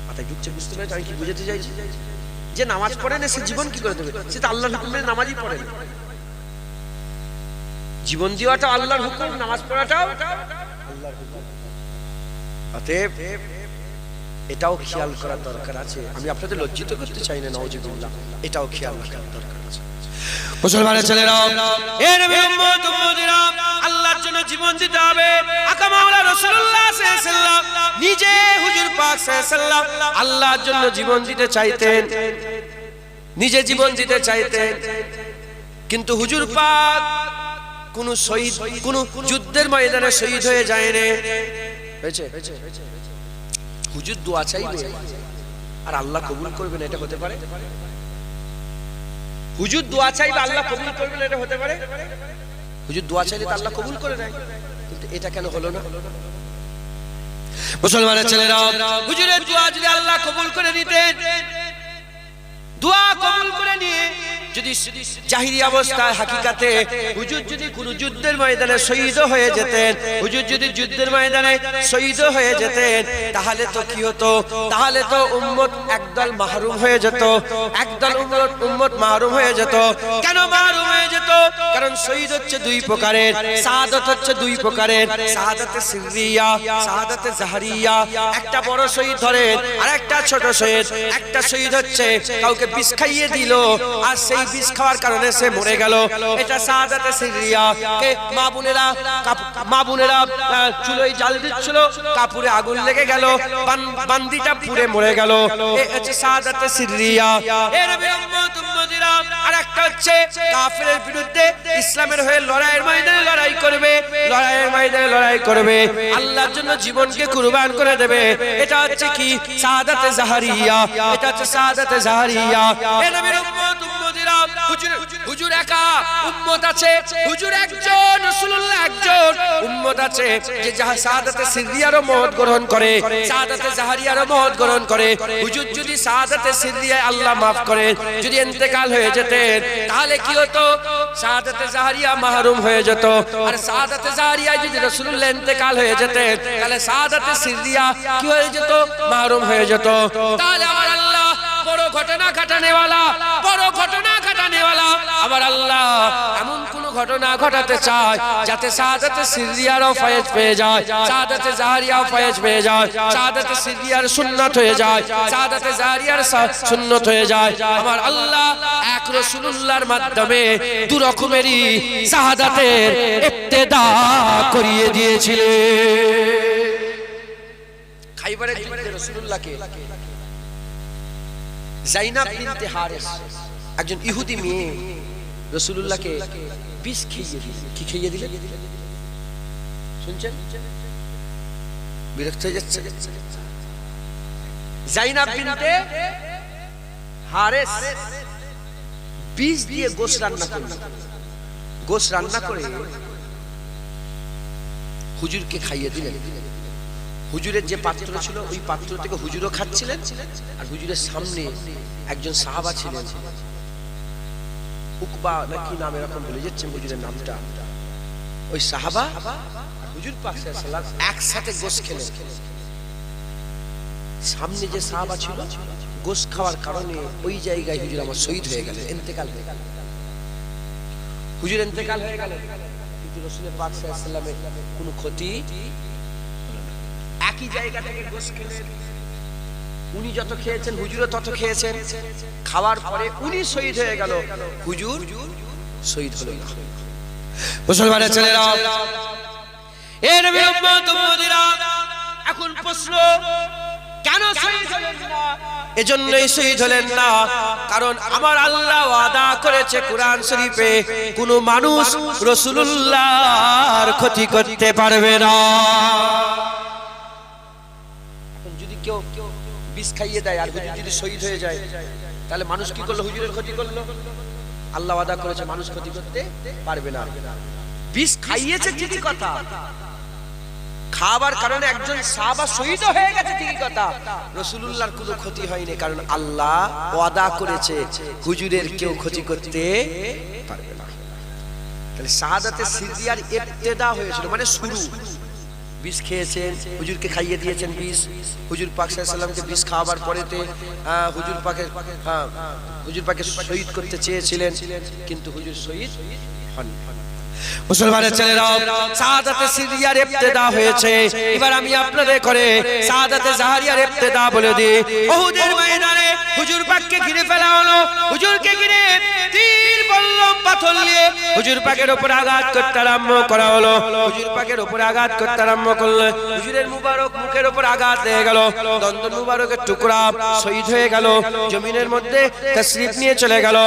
Speaker 1: মাথায় ঢুকছে, বুঝতে পারছি আমি কি বুঝাতে চাইছি? যে নামাজ পড়ে না, সে জীবন কি করে দেবে? সে তো আল্লাহর হুকুমে নামাজই পড়ে না। জীবন দেওয়াটা আল্লাহর হুকুম, নামাজ পড়াটাও আল্লাহর হুকুম। অতএব এটাও খেয়াল করার দরকার আছে। আমি আপনাদের লজ্জিত করতে চাই না, নাউজুবিল্লাহ, এটাও খেয়াল রাখার দরকার আছে। মুসলমানের ছেলেরা, এ নবী উম্মত উম্মতিরা, আল্লাহর জন্য জীবন দিতে হবে। আকা মাওলা রাসূলুল্লাহ সাল্লাল্লাহু আলাইহি ওয়াসাল্লাম নিজে, হুজুর পাক সাল্লাল্লাহু আলাইহি ওয়াসাল্লাম আল্লাহর জন্য জীবন দিতে চাইতেন, নিজে জীবন দিতে চাইতেন, কিন্তু হুজুর পাক কোন শহীদ, কোন যুদ্ধের ময়দানে শহীদ হয়ে যায়নি। হয়েছে? হুজুর দোয়া চাইবে আর আল্লাহ কবুল করবে না, এটা হতে পারে? হুজুর দোয়া চাইবে, আল্লাহ কবুল করবে না, এটা হতে পারে? হুজুর দোয়া চাইলে তো আল্লাহ কবুল করে নেয়, কিন্তু এটা কেন হলো না? মুসলমানের ছেলেরা, হুজুরের দোয়া যদি আল্লাহ কবুল করে নিতেন, দোয়া কবুল করে নিয়ে যদি জাহিরি অবস্থায় হাকিকাতে হুজুর যদি কোন যুদ্ধের ময়দানে শহীদ হয়ে যেতেন, হুজুর যদি যুদ্ধের ময়দানে শহীদ হয়ে যেতেন, তাহলে তো কি হতো? তাহলে তো উম্মত একদল মাহরুম হয়ে যেত, একদল উম্মত মাহরুম হয়ে যেত। কেন মাহরুম হয়ে যেত? কারণ শহীদ হচ্ছে দুই প্রকারের, শাহাদাত হচ্ছে দুই প্রকারের, শাহাদাতে সিররিয়া, শাহাদাতে জাহরিয়া। একটা বড় শহীদ ধরেন আর একটা ছোট শহীদ। একটা শহীদ হচ্ছে কাউকে বিষ খাইয়ে দিল আর সেই বিষ খাওয়ার কারণে সে মরে গেল, এটা শাহাদাতে সিররিয়া। কে মা বোনেরা চুলোয় জাল দিচ্ছিল, কাপড়ে আগুন লেগে গেল, বান্দিটা পুড়ে মরে গেল, এই হচ্ছে শাহাদাতে সিররিয়া। এর উম্মতিরা আর একটা হচ্ছে কাফেরের বিরুদ্ধে ইসলামের হয়ে লড়াইয়ের ময়দানে লড়াই করবে, লড়াইয়ের ময়দানে লড়াই করবে, আল্লাহর জন্য জীবনকে কুরবান করে দেবে, এটা হচ্ছে কি? শাহাদাতে জাহরিয়া। এটা হচ্ছে শাহাদাতে জাহরিয়া। এ নবীর উম্মতিরা, হুজুর একা উম্মত আছে, হুজুর একজন, রাসূলুল্লাহ একজন উম্মত আছে যে শাহাদাতে সিররিয়ারও মওত গ্রহণ করে, শাহাদাতে জাহরিয়ারও মওত গ্রহণ করে। হুজুর যদি শাহাদাতে সিররিয়ায় আল্লাহ মাফ করে যদি ইন্তেকাল হয়ে যেতেন, তাহলে কি হতো? শাহাদাতে জাহরিয়া মাহরুম হয়ে যেত। আর শাহাদাতে জাহরিয়ায় যদি রাসূলুল্লাহ ইন্তেকাল হয়ে যেতেন, তাহলে শাহাদাতে সিররিয়া কি হয়ে যেত? মাহরুম হয়ে যেত। তাহলে আমার আল্লাহ বড় ঘটনা ঘটানেওয়ালা, বড় ঘটনা ঘটানেওয়ালা আবার আল্লাহ এমন কোন ঘটনা ঘটাতে চায় যাতে শাহাদাতে সিররিয়ারও ফয়েজ পেয়ে যায়, শাহাদাতে জাহরিয়াও ফয়েজ পেয়ে যায়, শাহাদাতে সিররিয়ার সুন্নাত হয়ে যায়, শাহাদাতে জাহরিয়ার সুন্নাত হয়ে যায়। আমার আল্লাহ এক রাসূলুল্লাহর মাধ্যমে দু রকমেরই শাহাদাতের ইবতিদা করিয়ে দিয়েছিলেন। খাইবারের যুদ্ধে রাসূলুল্লাহকে জাইনাব বিনতে হারিস, একজন ইহুদি মেয়ে, রাসূলুল্লাহকে বিষ খাইয়ে দিলেন। কি খাইয়ে দিলেন শুনছেন? বিরক্ত হয়ে যাচ্ছে। জাইনাব বিনতে হারিস বিষ দিয়ে গোশত রান্না করলেন। গোশত রান্না করে হুজুরকে খাইয়ে দিলেন। হুজুরের যে পাত্র ছিল ওই পাত্র থেকে হুজুরও খাচ্ছিলেন, আর হুজুরের সামনে একজন সাহাবা ছিলেন, উকবা নাকি নাম এরকম বলে যাচ্ছেন হুজুরের নামটা। ওই সাহাবা হুজুর পাক সাল্লাল্লাহু আলাইহি ওয়াসাল্লাম একসাথে গোশত খেলেন। সামনে যে সাহাবা ছিল গোশত খাওয়ার কারণে ওই জায়গায় হুজুর আমার শহীদ হয়ে গেলেন, ইন্তেকাল হয়ে গেল। হুজুর ইন্তেকাল হয়ে গেল, কিন্তু রাসূল পাক সাল্লাল্লাহু আলাইহি ওয়াসাল্লামের কোনো ক্ষতি একই জায়গা থেকে গোশত খেলেন। উনি যত খেয়েছেন হুজুরও তত খেয়েছেন। খাওয়ার পরে উনি শহীদ হয়ে গেল, হুজুর শহীদ হলেন না। মুসলমানের ছেলেরা, এ নবীর উম্মতিরা, এখন প্রশ্ন, কেন শহীদ হলেন না? এজন্যই শহীদ হলেন না কারণ আমার আল্লাহ ওয়াদা করেছে কোরআন শরীফে, কোন মানুষ রাসূলুল্লাহর ক্ষতি করতে পারবে না। কেউ বিষ খাইয়ে দেয় আর হুজুর যদি শহীদ হয়ে যায়, তাহলে মানুষ কি করলো? হুজুরের ক্ষতি করলো। আল্লাহ ওয়াদা করেছে মানুষ ক্ষতি করতে পারবে না। বিষ খাইয়েছে ঠিকই কথা, খাবার কারণে একজন সাহাবা শহীদ হয়ে গেছে ঠিকই কথা, রাসূলুল্লাহর কোনো ক্ষতি হয়নি, কারণ আল্লাহ ওয়াদা করেছে হুজুরের কেউ ক্ষতি করতে পারবে না। তাহলে শাহাদাতে সিররিয়ার ইবতিদা হয়েছিল, মানে শুরু। বিষ খেয়েছেন, হুজুরকে খাইয়ে দিয়েছেন বিষ। হুজুর পাক সাল্লাল্লাহু আলাইহি ওয়াসাল্লামকে বিষ খাওয়াবার পরেতে হুজুর পাকে শহীদ করতে চেয়েছিলেন, কিন্তু হুজুর শহীদ হননি। মুসলমানের ছেলেরা, শাহাদাতে সিররিয়ার ইবতিদা হয়েছে। এবার আমি আপনাদের করে শাহাদাতে জাহরিয়ার ইবতিদা বলে দিই। উহুদের ময়দানে হুজুর পাককে ঘিরে ফেলা হলো, হুজুরকে ঘিরে তীর বল্লম পাথর নিয়ে হুজুর পাকের উপর আঘাত করতে আরম্ভ করা হলো। হুজুর পাকের উপর আঘাত করতে আরম্ভ করলে হুজুরের মুবারক মুখের উপর আঘাত লেগে গেল, দন্তন মুবারকের টুকরা শহীদ হয়ে গেল, জমিনের মধ্যে তাশরীফ নিয়ে চলে গেল।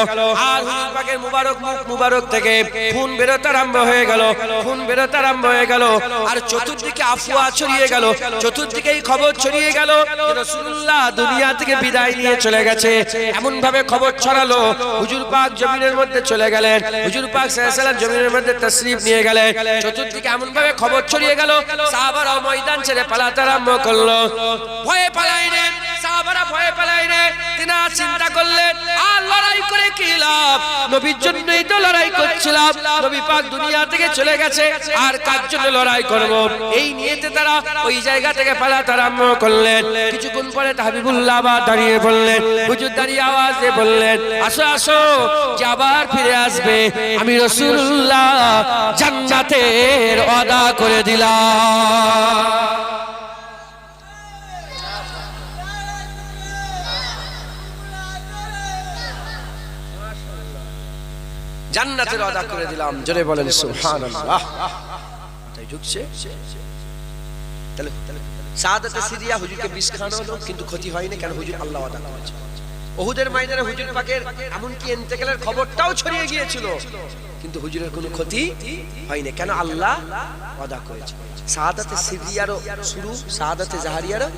Speaker 1: আর হুজুর পাকের মুবারক মুখ মুবারক থেকে খুন বেরোতে আরম্ভ হয়ে গেল, খুন বেরোতে আরম্ভ হয়ে গেল। আর চতুর্দিকে আফওয়া ছড়িয়ে গেল, চতুর্দিকেই খবর ছড়িয়ে গেল রাসূলুল্লাহ দুনিয়া থেকে বিদায় নিয়ে চলে গেছে। এমন ভাবে খবর ছড়ালো হুজুর পাক জমিনের মধ্যে মধ্যে চলে গেলেন। হুজুর পাক সাল্লাল্লাহু আলাইহি ওয়াসাল্লাম জমিনের মধ্যে তাশরীফ নিয়ে গেলেন। চতুর্দিকে এমন ভাবে খবর ছড়িয়ে গেল, সাহাবারা ময়দান ছেড়ে পালাতে আরম্ভ করলো। ভয়ে পালাইলেন সাহাবারা, ভয়ে পালাইলেন। তিনা চিন্তা করলেন, আর লড়াই করে কি লাভ? নবীর জন্যই তো লড়াই করছিলাম, নবী পাক দুনিয়া থেকে চলে গেছে, আর কার জন্য লড়াই করব? এই নিয়েতে তারা ওই জায়গা থেকে পালাতে আরম্ভ করলেন। কিছুক্ষণ পরে হাবিবুল্লাহ আবার দাঁড়িয়ে বললেন, হুজুর দাঁড়িয়ে আওয়াজ দিয়ে বললেন, আসো আসো, যে আবার ফিরে আসবে, আমি রাসূলুল্লাহ জান্নাতের ওয়াদা করে দিলাম। জান্নাতের ওয়াদা করে দিলাম। জোরে বলেন সুবহানাল্লাহ। তাই ঢুকছে। তাহলে সাদাতে সিরিয়া হুজুরকে বিষ খাওয়ানো হলো, কিন্তু ক্ষতি হয়নি। কেন? হুজুর আল্লাহ ওয়াদা করেছে। উহুদের ময়দানে হুজুর পাকের এমনকি ইন্তেকালের খবরটাও ছড়িয়ে গিয়েছিল, কিন্তু হুজুরের কোনো ক্ষতি হয়নি। কেন? আল্লাহ ওয়াদা করেছে। সাদাতে সিরিয়ারও শুরু, সাদাতে জাহারিয়ারও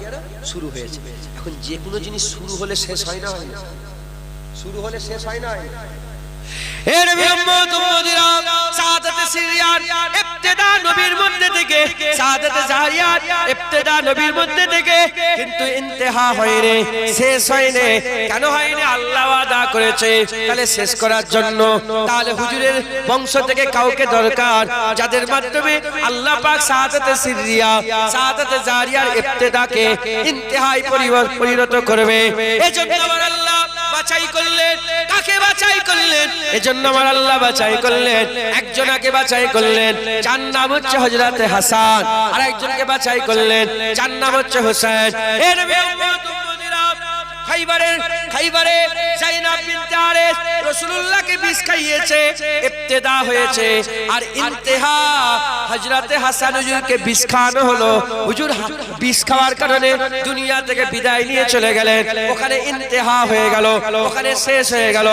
Speaker 1: শুরু হয়েছে। এখন যে কোনো জিনিস শুরু হলে শেষ হয় না, হয় না? শুরু হলে শেষ হয় না, হয় না? এর উম্মত উম্মতিরা, সাদাতে সিরিয়ার ইবতিদা নবীর মধ্যে থেকে, সাদাতে জাহারিয়ার ইবতিদা নবীর মধ্যে থেকে, কিন্তু ইন্তেহা হয়নি, শেষ হয়নি। কেন হয়নি? আল্লাহ ওয়াদা করেছে। তাহলে শেষ করার জন্য তাহলে হুজুরের বংশ থেকে কাউকে দরকার, যাদের মাধ্যমে আল্লাহ পাক সাদাতে সিরিয়া, সাদাতে জাহারিয়ার ইবতিদাকে ইন্তেহায় পরিণত করবে। এজন্য আমার আল্লাহ বাছাই করলেন। কাকে বাছাই করলেন? এজন্য আমার আল্লাহ বাছাই করলেন, একজনকে বাছাই করলেন, যার নাম হচ্ছে হযরতে হাসান, আর একজনকে বাছাই করলেন, যার নাম হচ্ছে হোসেন। এর উম্মত উম্মতিরা, খাইবারে যায়নাব বিনতে আরেস রাসূলুল্লাহকে বিষ খাইয়েছে, ইবতিদা হয়েছে, আর ইন্তেহা হযরতে হাসান হুজুরকে বিষ খাওয়ানো হলো। হুজুর বিষ খাওয়ার কারণে দুনিয়া থেকে বিদায় নিয়ে চলে গেলেন। ওখানে ইন্তেহা হয়ে গেল, ওখানে শেষ হয়ে গেল।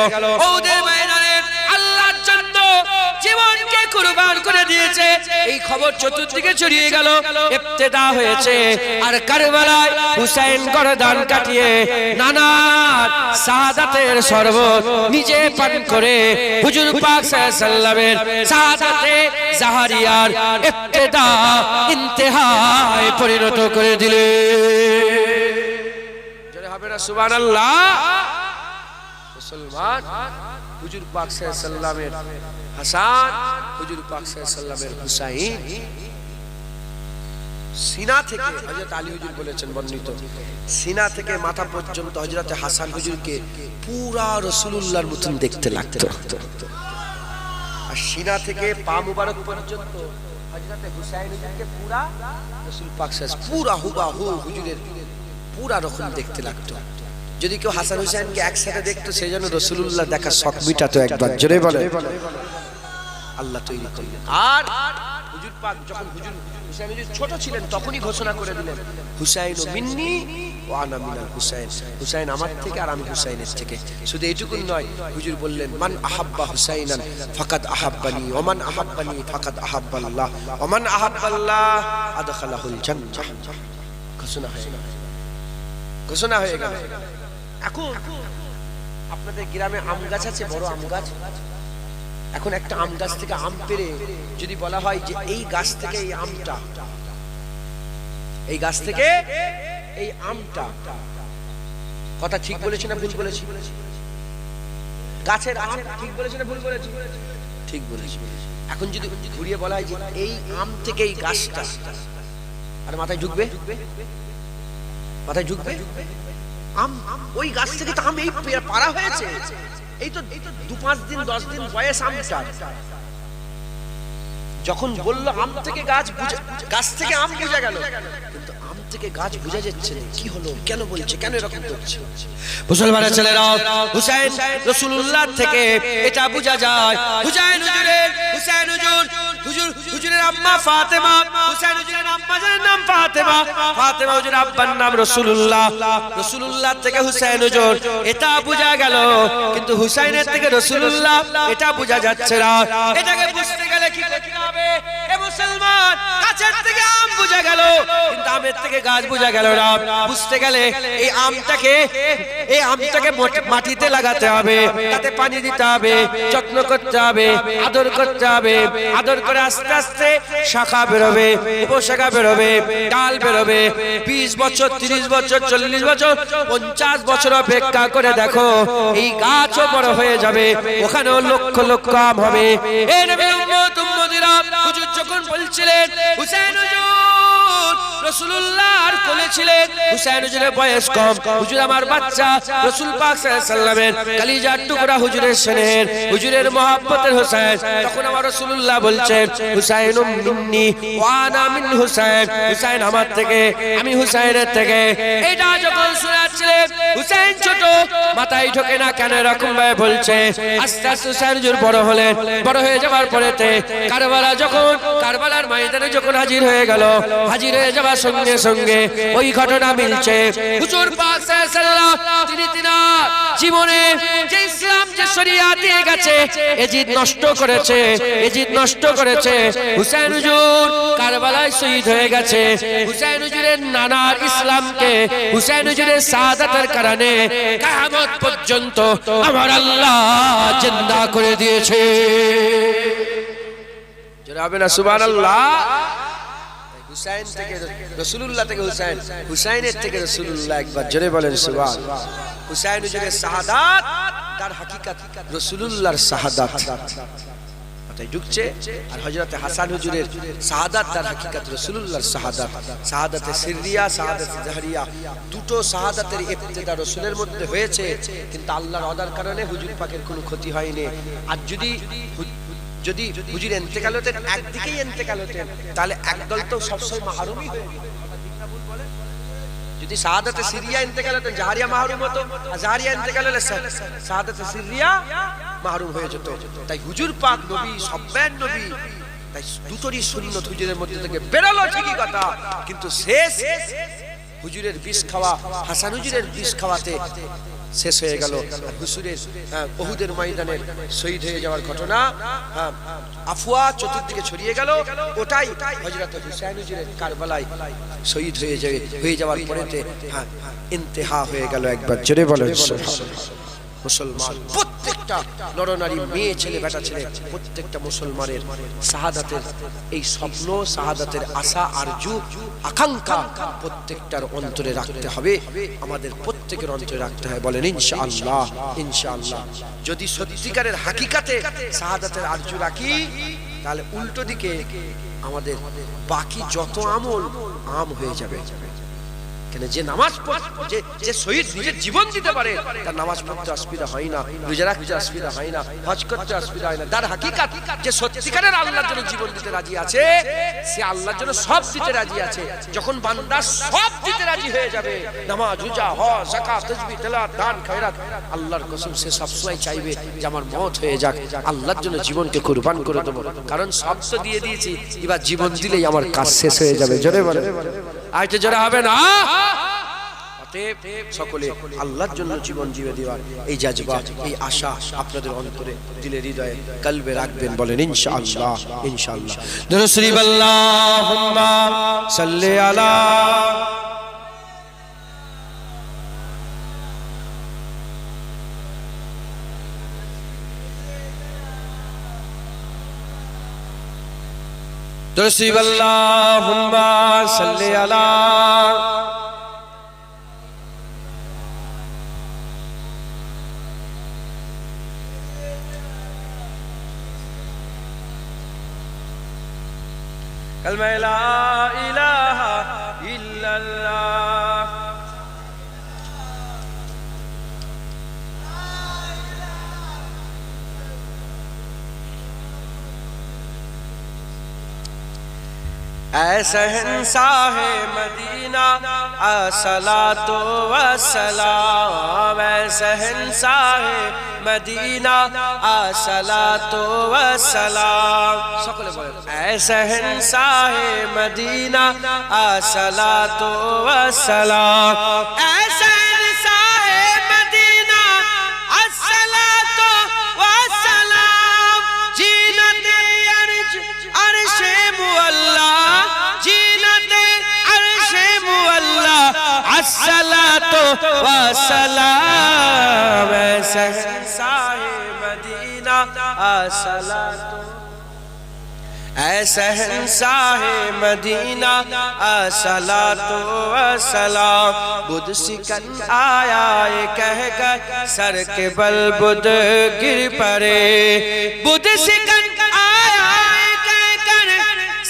Speaker 1: ওদের ময়দানে আল্লাহর জন্য জীবনকে কুরবান করে দিয়েছে, এই খবর চতুর্দিকে ছড়িয়ে গেল। ইবতিদা হয়েছে, আর কারবালায় হুসাইন গর্দান কাটিয়ে নানা শাহাদাতের শরবত নিজে পান করে হুজুর পাক সাল্লাল্লাহু আলাইহি ওয়াসাল্লামের শাহাদাতে জাহারিয়ার ইবতিদা ইন্তেহায় পরিণত করে দিলেন। জোরে হবে না সুবহানাল্লাহ? মুসলমান হুজুর পাক সাল্লাল্লাহু আলাইহি ওয়াসাল্লামের হাসান, হুজুর পাক সাল্লাল্লাহু আলাইহি ওয়াসাল্লামের হুসাইন, সিনা থেকে হযরত আলী হুজুর বলেছেন বর্ণিত, সিনা থেকে মাথা পর্যন্ত হযরতে হাসান হুজুরকে পুরা রাসূলুল্লাহর মতন দেখতে লাগতো, আর সিনা থেকে পা মুবারক পর্যন্ত হযরতে হুসাইন হুজুরকে পুরা রাসূল পাক সাল্লাল্লাহু পুরা হুবাহু হুজুরের পুরা রকম দেখতে লাগতো। যদি কেউ হাসান হুসাইনকে একসাথে দেখতো, সেই জন্য রাসূলুল্লাহ দেখা শখ মিটাতো একবার। জোরে বলে আল্লাহ তৈরি করলেন। আর হুজুর পাক যখন হুজুর হুসাইন হুজুর ছোট ছিলেন, তখনই ঘোষণা করে দিলেন, হুসাইন মিন্নি ওয়া আনা মিনাল হুসাইন, হুসাইন আমার থেকে আর আমি হুসাইনের থেকে। শুধু এইটুকুন নয়, হুজুর বললেন, মান আহাব্বা হুসাইনান ফাকাদ আহাব্বানি ওয়া মান আহাব্বানি ফাকাদ আহাব্বাল্লাহ ওয়া মান আহাব্বাল্লাহ আদখালাহুল জান্নাহ। ঘোষণা হয়ে গেল। এখন আপনাদের গ্রামে আম গাছ আছে, বড় আম গাছ। এখন একটা আম গাছ থেকে আম পেড়ে যদি বলা হয় যে এই গাছ থেকে এই আমটা, এই গাছ থেকে এই আমটা, কথা ঠিক বলেছি না ভুল বলেছি? গাছের আম ঠিক বলেছি না ভুল বলেছি? ঠিক বলেছি। এখন যদি ঘুরিয়ে বলা হয় যে এই আম থেকে এই গাছটা, আর মাথায় ঢুকবে? মাথায় ঢুকবে আম, ওই গাছ থেকে তো আম এই পাড়া হয়েছে, এই তো 2-5 দিন 10 দিন বয়স আমটা। যখন বললো আম থেকে গাছ, গাছ থেকে আম বোঝা গেল, কিন্তু আম থেকে গাছ বোঝা যাচ্ছে না। কি হলো? কেন বলছে? কেন এরকম করছে? মুসলমানের ছেলেরা, হুসাইন রাসূলুল্লাহ থেকে এটা বোঝা যায়। হুসাইন হুজুরের আম্মা ফাতেমা, হুসাইন হুজুরের আম্মা যার নাম ফাতেমা, ফাতেমা হুজুরের আব্বার নাম রাসূলুল্লাহ, রাসূলুল্লাহ থেকে হুসাইন হুজুর, এটা বোঝা গেল। কিন্তু হুসাইনের থেকে রাসূলুল্লাহ এটা বোঝা যাচ্ছে না। এটাকে বুঝতে গেলে কি করতে হবে? এ মুসলমান, গাছের থেকে আম বোঝা গেল, কিন্তু আমের থেকে গাছ বোঝা গেল না। বুঝতে গেলে এই আমটাকে মাটিতে লাগাতে হবে, তাতে পানি দিতে হবে, যত্ন করতে হবে, আদর করতে হবে। আদর করে আস্তে আস্তে শাখা বেরোবে, উপশাখা বেরোবে, ডাল বেরোবে। 20 বছর, 30 বছর, 40 বছর, 50 বছর অপেক্ষা করে দেখো, এই গাছও বড় হয়ে যাবে, ওখানেও লক্ষ লক্ষ আম হবে। এই নবী উম্মত উম্মতিরা হুজুর যখন বলছিলেন হুসাইন হুজুর রাসূলুল্লাহর কোলে ছিলেন, হুসাইন হুজুরের বয়স কম, হুজুর আমার বাচ্চা, রাসূল পাক সাল্লাল্লাহু আলাইহি সাল্লামের কলিজার টুকরা, হুজুরের স্নেহের, হুজুরের মহব্বতের হুসাইন। তখন আমার রাসূলুল্লাহ বলছেন হুসাইনুম মিন্নি ওয়া আনা মিন হুসাইন, হুসাইন আমার থেকে, আমি হুসাইনের থেকে। এটা যখন শোনাচ্ছিলেন, হুসাইন ছোট, মাথায় ঢোকে না কেন এরকম ভাবে বলছে। আস্তে আস্তে হুসাইন হুজুর বড় হলেন, বড় হয়ে যাওয়ার পরেতে কারবালার ময়দানে যখন হাজির হয়ে গেল, হাজির হয়ে যাওয়ার সঙ্গে সঙ্গে ওই ঘটনা মিলছে। হুজুর পাক সাল্লাল্লাহু আলাইহি ওয়াসাল্লাম তিনি জীবনে যে ইসলাম যে শরিয়াত দিয়ে গেছে, এজিদ নষ্ট করেছে, এজিদ নষ্ট করেছে। হুসাইন হুজুর কারবালায় শহীদ হয়ে গেছে। হুসাইন হুজুরের নানার ইসলামকে, হুসাইন হুজুরের শাহাদাতের কারণে কিয়ামত পর্যন্ত আমার আল্লাহ জিন্দা করে দিয়েছে। জোরে হবে না সুবহানাল্লাহ। হুসাইন থেকে রাসূলুল্লাহ থেকে হুসাইন, হুসাইনের থেকে রাসূলুল্লাহ, একবার জোরে বলেন সুবহানাল্লাহ। হুসাইন হুজুরের শাহাদাত তার হাকিকাত রাসূলুল্লাহর শাহাদাত মাথায় ঢুকছে, আর হযরত হাসান হুজুরের শাহাদাত তার হাকিকাত রাসূলুল্লাহর শাহাদাত। শাহাদাতে সিররিয়া, শাহাদাতে জাহরিয়া, দুটো শাহাদাতের ইবতিদা রাসূলের মধ্যে হয়েছে, কিন্তু আল্লাহর ওয়াদার কারণে হুজুর পাকের কোনো ক্ষতি হয়নি। আর যদি হুজুর ইন্তেকাল হতেন, একদিকেই ইন্তেকাল হতেন, তাহলে একদল তো সবসময় মাহরুমই হয়ে যেত। যদি শাহাদাতে সিরিয়া ইন্তেকাল হতেন, জাহরিয়া মাহরুম হতো, আর জাহরিয়া ইন্তেকাল হলে শাহাদাতে সিরিয়া মাহরুম হয়ে যেত। তাই হুজুর পাক নবী, সব্বান নবী, তাই দুটোরই সুন্নত হুজুরের মধ্যে থেকে বেরোলো ঠিকই কথা, কিন্তু শেষ হুজুরের বিষ খাওয়া, হাসান হুজুরের বিষ খাওয়াতে শেষ হয়ে গেল। হুজুরের উহুদের ময়দানের শহীদ হয়ে যাওয়ার ঘটনা আফওয়া চতুর্দিকে ছড়িয়ে গেল, ওটাই হযরত হুসাইন হুজুরের কারবালায় শহীদ হয়ে যাওয়ার পরেতে ইন্তেহা হয়ে গেল। একবার জোরে বলেন সুবহানাল্লাহ। মুসলমান প্রত্যেকটা নরনারী, মেয়ে ছেলে, বেটা ছেলে, প্রত্যেকটা মুসলমানের শাহাদাতের এই স্বপ্ন, শাহাদাতের আশা, আরজু, আকাঙ্ক্ষা প্রত্যেকটার অন্তরে রাখতে হবে, আমাদের প্রত্যেকের অন্তরে রাখতে হয়। বলেন ইনশাআল্লাহ, ইনশাআল্লাহ। যদি সত্যিকারের হাকিকাতে শাহাদাতের আরজু রাখি, তাহলে উল্টো দিকে আমাদের বাকি যত আমল আম হয়ে যাবে। কেন যে নামাজ যে শহীদ নিজের জীবন দিতে পারে, তার নামাজ পড়তে অসুবিধা হয় না, রোজা রাখতে অসুবিধা হয় না, হজ করতে অসুবিধা হয় না। তার হাকিকাত যে সত্যিকারের আল্লাহর জন্য জীবন দিতে রাজি আছে, সে আল্লাহর জন্য সব দিতে রাজি আছে। যখন বান্দা সব দিতে রাজি হয়ে যাবে, নামাজ, রোজা, হজ, যাকাত, তাসবিহ, তেলাওয়াত, দান, খয়রাত, আল্লাহর কসম সে সবসময় চাইবে যে আমার মওত হয়ে যাক, আল্লাহর জন্য জীবনকে কুরবান করে দেব, কারণ সব তো দিয়ে দিয়েছি, এবার জীবন দিলেই আমার কাজ শেষ হয়ে যাবে। জোরে বলে, আইতে জোরে হবে না। সকলে আল্লাহর জন্য জীবন জিয়ে দেওয়ার এই জাজবা, এই আশা আপনাদের অন্তরে, দিলে, হৃদয়ে, কলবে রাখবেন। বলেন ইনশাআল্লাহ, ইনশাআল্লাহ। দরুদ শরীফ আল্লাহুম্মা সাল্লি আলা দরুদ শরীফ আল্লাহুম্মা সাল্লি আলা কালমা লা ইলাহা ইল্লাল্লাহ। ऐ शहंशाह मदीना अस्सलातु वस्सलाम, ऐ शहंशाह मदीना अस्सलातु वस्सलाम। সকলে বলেন ऐ शहंशाह मदीना अस्सलातु वस्सलाम, ऐ शहंशाह मदीना अस्सलातु वस्सलाम। जीनते अर्श मुअल्ला, जीनते والسلام اے شہنشاہ مدینہ الصلاۃ اے شہنشاہ مدینہ الصلاۃ والسلام بدھ سکن آیا یہ کہہ کر سر کے بل بدھ گر پڑے بدھ سکن آیا یہ کہہ کر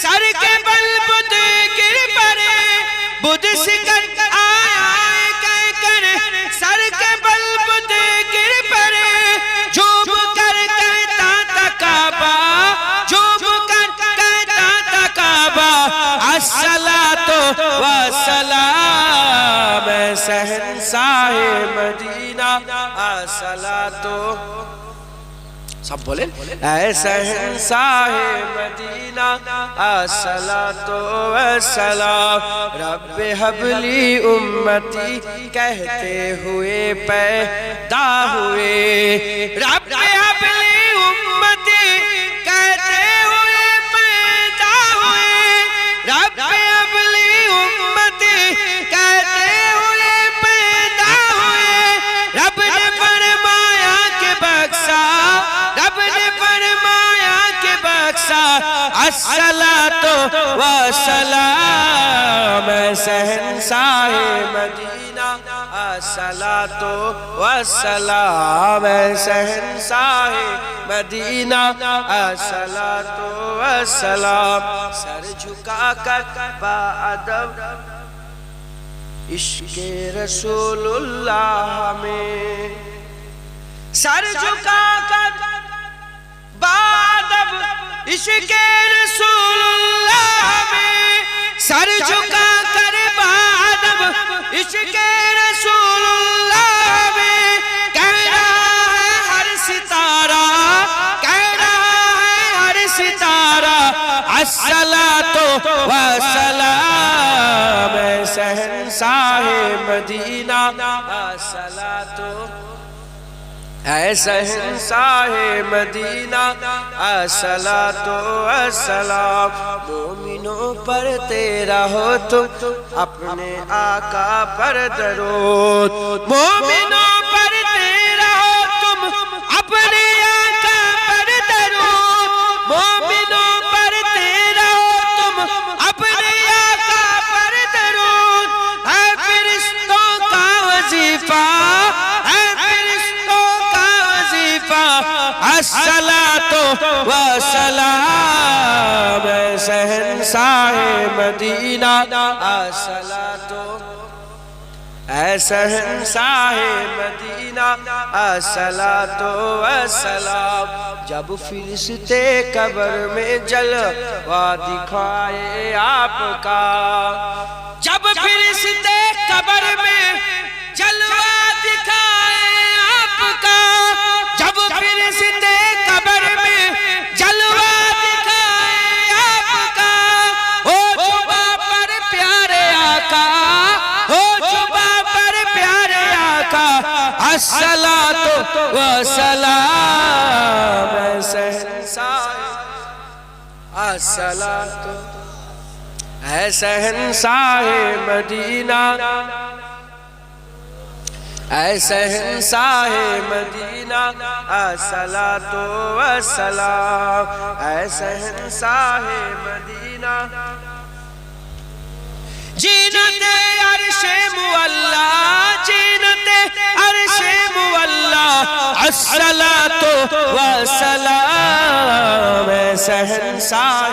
Speaker 1: سر کے بل بدھ گر پڑے بدھ سکن آیا یہ کہہ کر سر کے بل بدھ گر پڑے جھوم کر کہتا تھا کعبہ جھوم کر کہتا تھا کعبہ الصلاۃ والسلام اے شہنشاہ مدینہ الصلاۃ سب بولیں اے شہنشاہ مدینہ الصلاۃ والسلام رب حب لی امتی کہتے ہوئے پیدا ہوئے رب حب لی امتی کہتے ہوئے پیدا ہوئے رب حب لی امتی کہتے ہوئے پیدا ہوئے رب نے فرمایا کہ بخشا رب نے فرمایا کہ بخشا الصلاۃ والسلام اے شہنشاہ مدینہ الصلاۃ والسلام اے شہنشاہ مدینہ الصلاۃ والسلام سر جھکا کر با ادب عشق رسول اللہ میں سر جھکا کر بادب عشق رسول اللہ میں سر جھکا کر بادب عشق رسول اللہ میں کہہ رہا ہے ہر ستارہ کہہ رہا ہے ہر ستارہ الصلاۃ والسلام اے شہنشاہ مدینہ الصلاۃ اے شہنشاہ مدینہ الصلاۃ والسلام مومنوں پر تیرا ہو تم اپنے آقا پر درود مومنوں پر تیرا ہو تم اپنے آقا پر درود مومنوں پر تیرا ہو تم اپنے آقا پر درود ہے فرشتوں کا وظیفہ ہے فرشتوں کا وظیفہ الصلاۃ والسلام اے شہنشاہ مدینہ الصلاۃ اے شہنشاہ مدینہ الصلاۃ والسلام جب فرشتے قبر میں جلوہ دکھائے آپ کا جب فرشتے قبر میں جلوہ دکھائے آپ کا جب فرشتے قبر میں جلوہ دکھائے آپ کا ہو جبہ پر پیارے آقا ہو جبہ پر پیارے آقا الصلاۃ والسلام اے شہنشاہ الصلاۃ اے شہنشاہ مدینہ اے شہنشاہ مدینہ الصلاۃ والسلام اے شہنشاہ مدینہ جینت عرش مولا جینت عرش مولا الصلاۃ والسلام اے شہنشاہ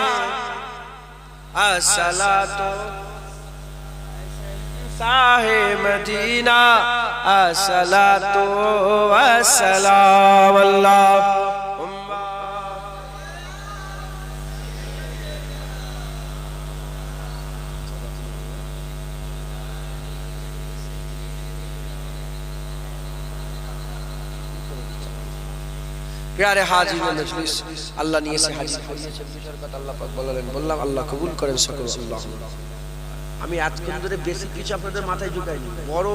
Speaker 1: الصلاۃ شہنشاہ مدینہ الصلاۃ والسلام اللہم پیارے حاضرین مجلس আল্লাহ নিয়ে এসে হাজির হয়েছে বিষয়ের কথা আল্লাহ পাক বললাম আল্লাহ কবুল করেন সকল আল্লাহুম্মা আমি এতক্ষণ ধরে বেশি কিছু আপনাদের মাথায় ঢুকাইনি বড়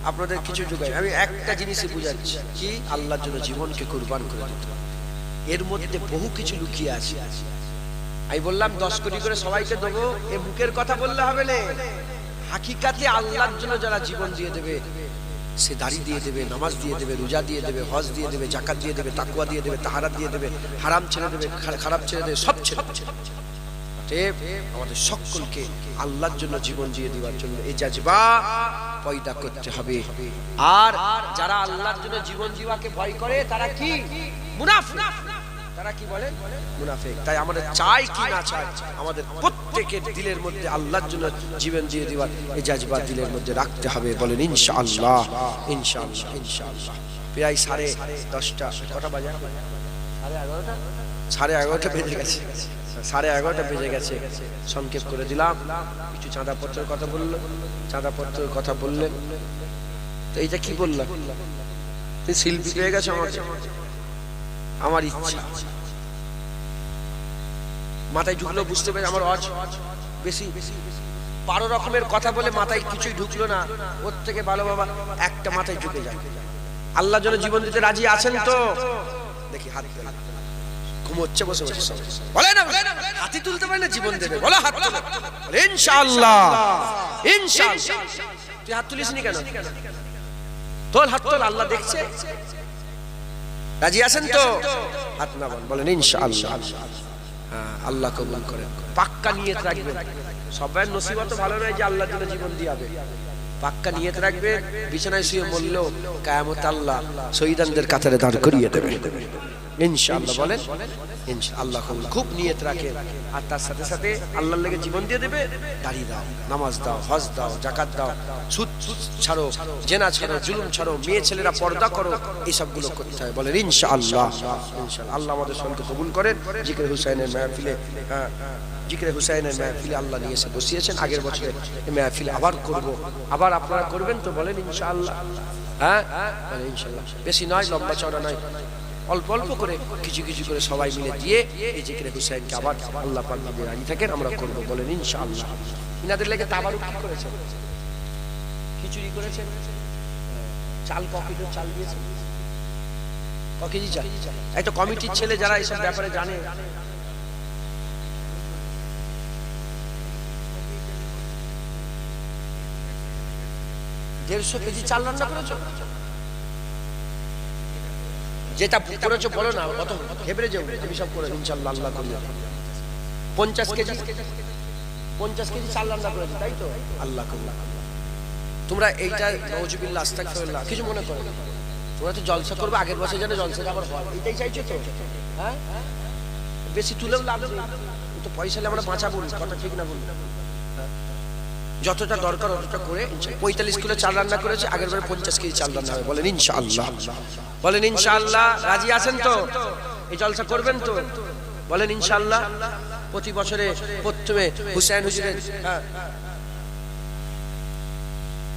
Speaker 1: আপনাদের কিছু ঢুকাই আমি একটা জিনিসই বুঝাচ্ছি কি আল্লাহর জন্য জীবনকে কুরবান করে দিতে এর মধ্যে বহু কিছু লুকিয়ে আছে আমি বললাম 10 কোটি করে সবাইকে দেব এই মুখের কথা বললে হবে না হাকিকাতে আল্লাহর জন্য যারা জীবন দিয়ে দেবে, সে দাড়ি দিয়ে দেবে, নামাজ দিয়ে দেবে, রোজা দিয়ে দেবে, হজ দিয়ে দেবে, জাকাত দিয়ে দেবে, তাকওয়া দিয়ে দেবে, তাহারাত দিয়ে দেবে, হারাম ছেড়ে দেবে, খারাপ ছেড়ে দেবে, সব ছেড়ে দেবে। আমাদের সকলকে আল্লাহর জন্য জীবন দিয়ে দেওয়ার জন্য এই জাজবা পয়দা করতে হবে। আর যারা আল্লাহর জন্য জীবন দেওয়াকে ভয় করে তারা কি? মুনাফিক। তারা কি বলে? মুনাফিক। তাই আমাদের চাই কি না চাই, আমাদের প্রত্যেকের দিলের মধ্যে আল্লাহর জন্য জীবন দিয়ে দেওয়ার এই জাজবা দিলের মধ্যে রাখতে হবে। বলেন ইনশাআল্লাহ, ইনশাআল্লাহ, ইনশাআল্লাহ। প্রায় 10:30 কটা বাজে? 11:30 বেজে গেছে। 11:30 বেজে গেছে। সংক্ষেপ করে দিলাম। কিছু চাঁদাপত্রের কথা বললো, চাঁদাপত্রের কথা বললেন। তো এইটা কি বললাম? তুই শিল্পী পেয়ে গেছে আমাকে। আমার ইচ্ছা মাথায় ঢুকলো, বুঝতে পেরে আমার বেশি 12 রকমের কথা বলে মাথায় কিছুই ঢুকলো না। ওর থেকে ভালো বাবা একটা মাথায় ঢুকে যায়। আল্লাহর জন্য জীবন দিতে রাজি আছেন তো? দেখি হাত ঘুমোচ্ছে বসে বসে সব বলে না, হাতি তুলতে পারে না, জীবন দেবে। বলো হাত তুলো। ইনশাআল্লাহ, ইনশাআল্লাহ। তুই হাত তুলিস নি কেন? তোর হাত তোল, আল্লাহ দেখছে। রাজি আছেন তো? হাত না বলেন ইনশাআল্লাহ। হ্যাঁ, আল্লাহ কবুল করেন। পাক্কা নিয়ত রাখবেন। সবাই নসিবত ভালো নয় যে আল্লাহর জন্য জীবন দিয়াবে। পাক্কা নিয়ত রাখবেন। বিছানায় শুয়ে মরলেও কিয়ামত আল্লাহ শহীদানদের কাতারে দাঁড় করিয়ে দেবে ইনশাআল্লাহ। বলেন ইনশাআল্লাহ। খুব নিয়ত রাখেন। আর তার সাথে সাথে আল্লাহর লেগে জীবন দিয়ে দেবে। দাড়ি দাও, নামাজ দাও, হজ দাও, যাকাত দাও, সুদ ছাড়ো, জেনা ছাড়ো, জুলুম ছাড়ো, মেয়ে ছেলেরা পর্দা করো, এই সবগুলো করতে হয়। বলেন ইনশাআল্লাহ, ইনশাআল্লাহ। আল্লাহ আমাদের সঙ্গে কবুল করেন। জিকির হুসাইনের মাহফিলে, জিকির হুসাইনের মাহফিলে আল্লাহ নিয়ে এসে বসিয়েছেন। আগের বছরে এই মাহফিল আবার করব। আবার আপনারা করবেন তো? বলেন ইনশাআল্লাহ। হ্যাঁ, বলেন ইনশাআল্লাহ। বেশি নয়, লম্বা চওড়া নয়, অল্প অল্প করে কিছু কিছু করে সবাই মিলে দিয়ে এই জিকির হুসাইনকে আবার আল্লাহ পাক যদি রাজি থাকেন আমরা করব। বলেন ইনশাআল্লাহ। ইনাদের লেগে তাবারুক কি করেছেন? খিচুড়ি করেছেন, চাল ককেট চাল দিয়েছেন, ককেজি চাল। একটা কমিটির ছেলে যারা এইসব ব্যাপারে জানে, দেড়শো কেজি চাল রান্না করেছ। যেটা করেছো বলো না, কত ঘেবড়ে যাও। আমি সব করে ইনশাআল্লাহ আল্লাহ করবে। 50 কেজি চাল রান্না করেছো, তাই তো? আল্লাহ করবে। তোমরা এইটা নাউজুবিল্লাহ আস্তাগফিরুল্লাহ কিছু মনে করো না। তোমরা তো জলসা করবে, আগের বছর যেন জলসাটা আবার হয়, এটাই চাইছো তো? হ্যাঁ, বেশি তুলেও লাভ নেই। তো পয়সা আমরা বাঁচাবো, কথা ঠিক না বলবো? যতটা দরকার অতটা করে 45 কিলো চাল রান্না করেছে, আগের বারে 50 কেজি চাল রান্না হবে। বলেন ইনশাআল্লাহ, বলেন ইনশাআল্লাহ। রাজি আছেন তো? এই জলসা করবেন তো? বলেন ইনশাআল্লাহ। প্রতি বছরে প্রথমে হুসাইন হুজুরের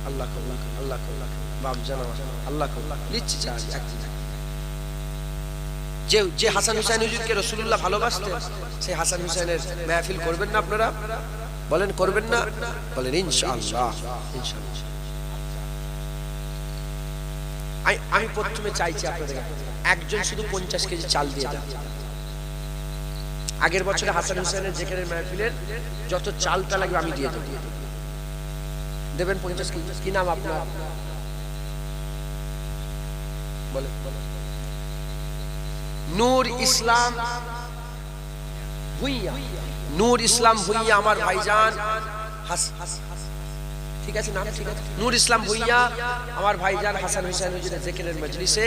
Speaker 1: আল্লাহ আল্লাহ আল্লাহ বাপ জানা আল্লাহ লিচ্ছি চাই। যে হাসান হুসাইন হুজুরকে রাসূলুল্লাহ ভালোবাসতেন, সেই হাসান হুসাইনের মাহফিল করবেন না আপনারা? বলেন করবেন না? বলেন ইনশাআল্লাহ, ইনশাআল্লাহ। আমি প্রথমে চাইছি আপনাদের একজন শুধু 50 কেজি চাল দিয়ে দেন। আগের বছরে হাসান হুসাইনের জিকিরের মাহফিলের যত চালটা লাগবে আমি দিয়ে দেব। দেবেন 50 কেজি? কি নাম আপনার? বলেন। নূর ইসলাম ভুইয়া। নূর ইসলাম ভুইয়া আমার ভাইজান। ঠিক আছে নাম? ঠিক আছে। নূর ইসলাম ভুইয়া আমার ভাইজান হাসান হুসাইন হুজুরের জিকিরের মজলিসে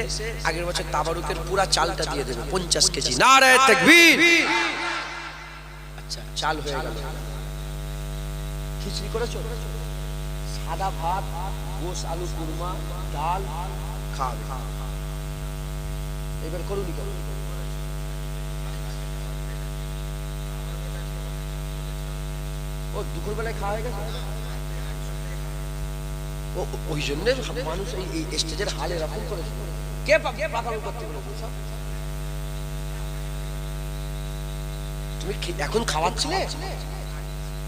Speaker 1: আগের বছর তাবারুকের পুরা চালটা দিয়ে দেবে 50 কেজি। নারে তাকবীর। আচ্ছা, চাল হয়ে গেল। খিচুড়ি করেছো? সাদা ভাত, গোশ, আলু, কুরমা, ডাল খাবে। এবার করুন। ও দুপুরবেলায় খাওয়া হয়ে গেছে। ওই জন্য মানুষ এই স্টেজের হাল এরকম করেছে। কে পাকামি করতে বলেছে? তুমি এখন খাওয়াচ্ছিলে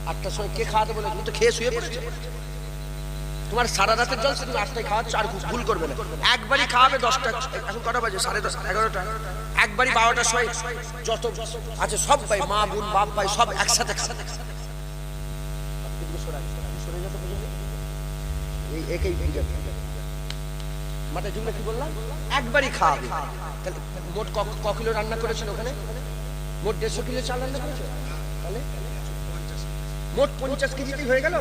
Speaker 1: 8টার সময়, কে খাওয়াতে বলে? তুমি তো খেয়ে শুয়ে পড়েছো। তোমার সারা রাতের জল তুমি 8টায় খাওয়াচ্ছ। আর ভুল করবে না, একবারই খাওয়াবে 10টা। এখন কটা বাজে? 10:30, 11টা। একবারই 12টার সময় যত আছে সব ভাই, মা বোন বাপ ভাই সব একসাথে খাবে। এই একই মাথায় জুমলে কি বললাম, একবারই খাওয়াবে। তাহলে মোট ক কিলো রান্না করেছিল ওখানে? মোট 150 কিলো চাল রান্না করেছে। তাহলে মোট 50 কেজিতেই হয়ে গেল,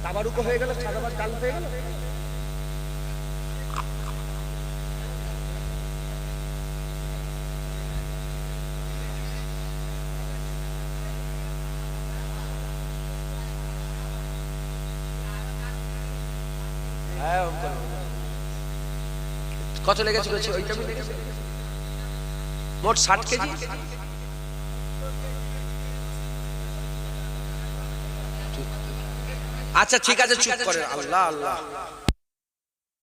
Speaker 1: তাবারুকও হয়ে গেল, সাদাবার চাল হয়ে গেল। কত লেগেছে বলছি? ওইটা মোট 60 কেজি। আচ্ছা ঠিক আছে, চুপ করেন। আল্লাহ আল্লাহ।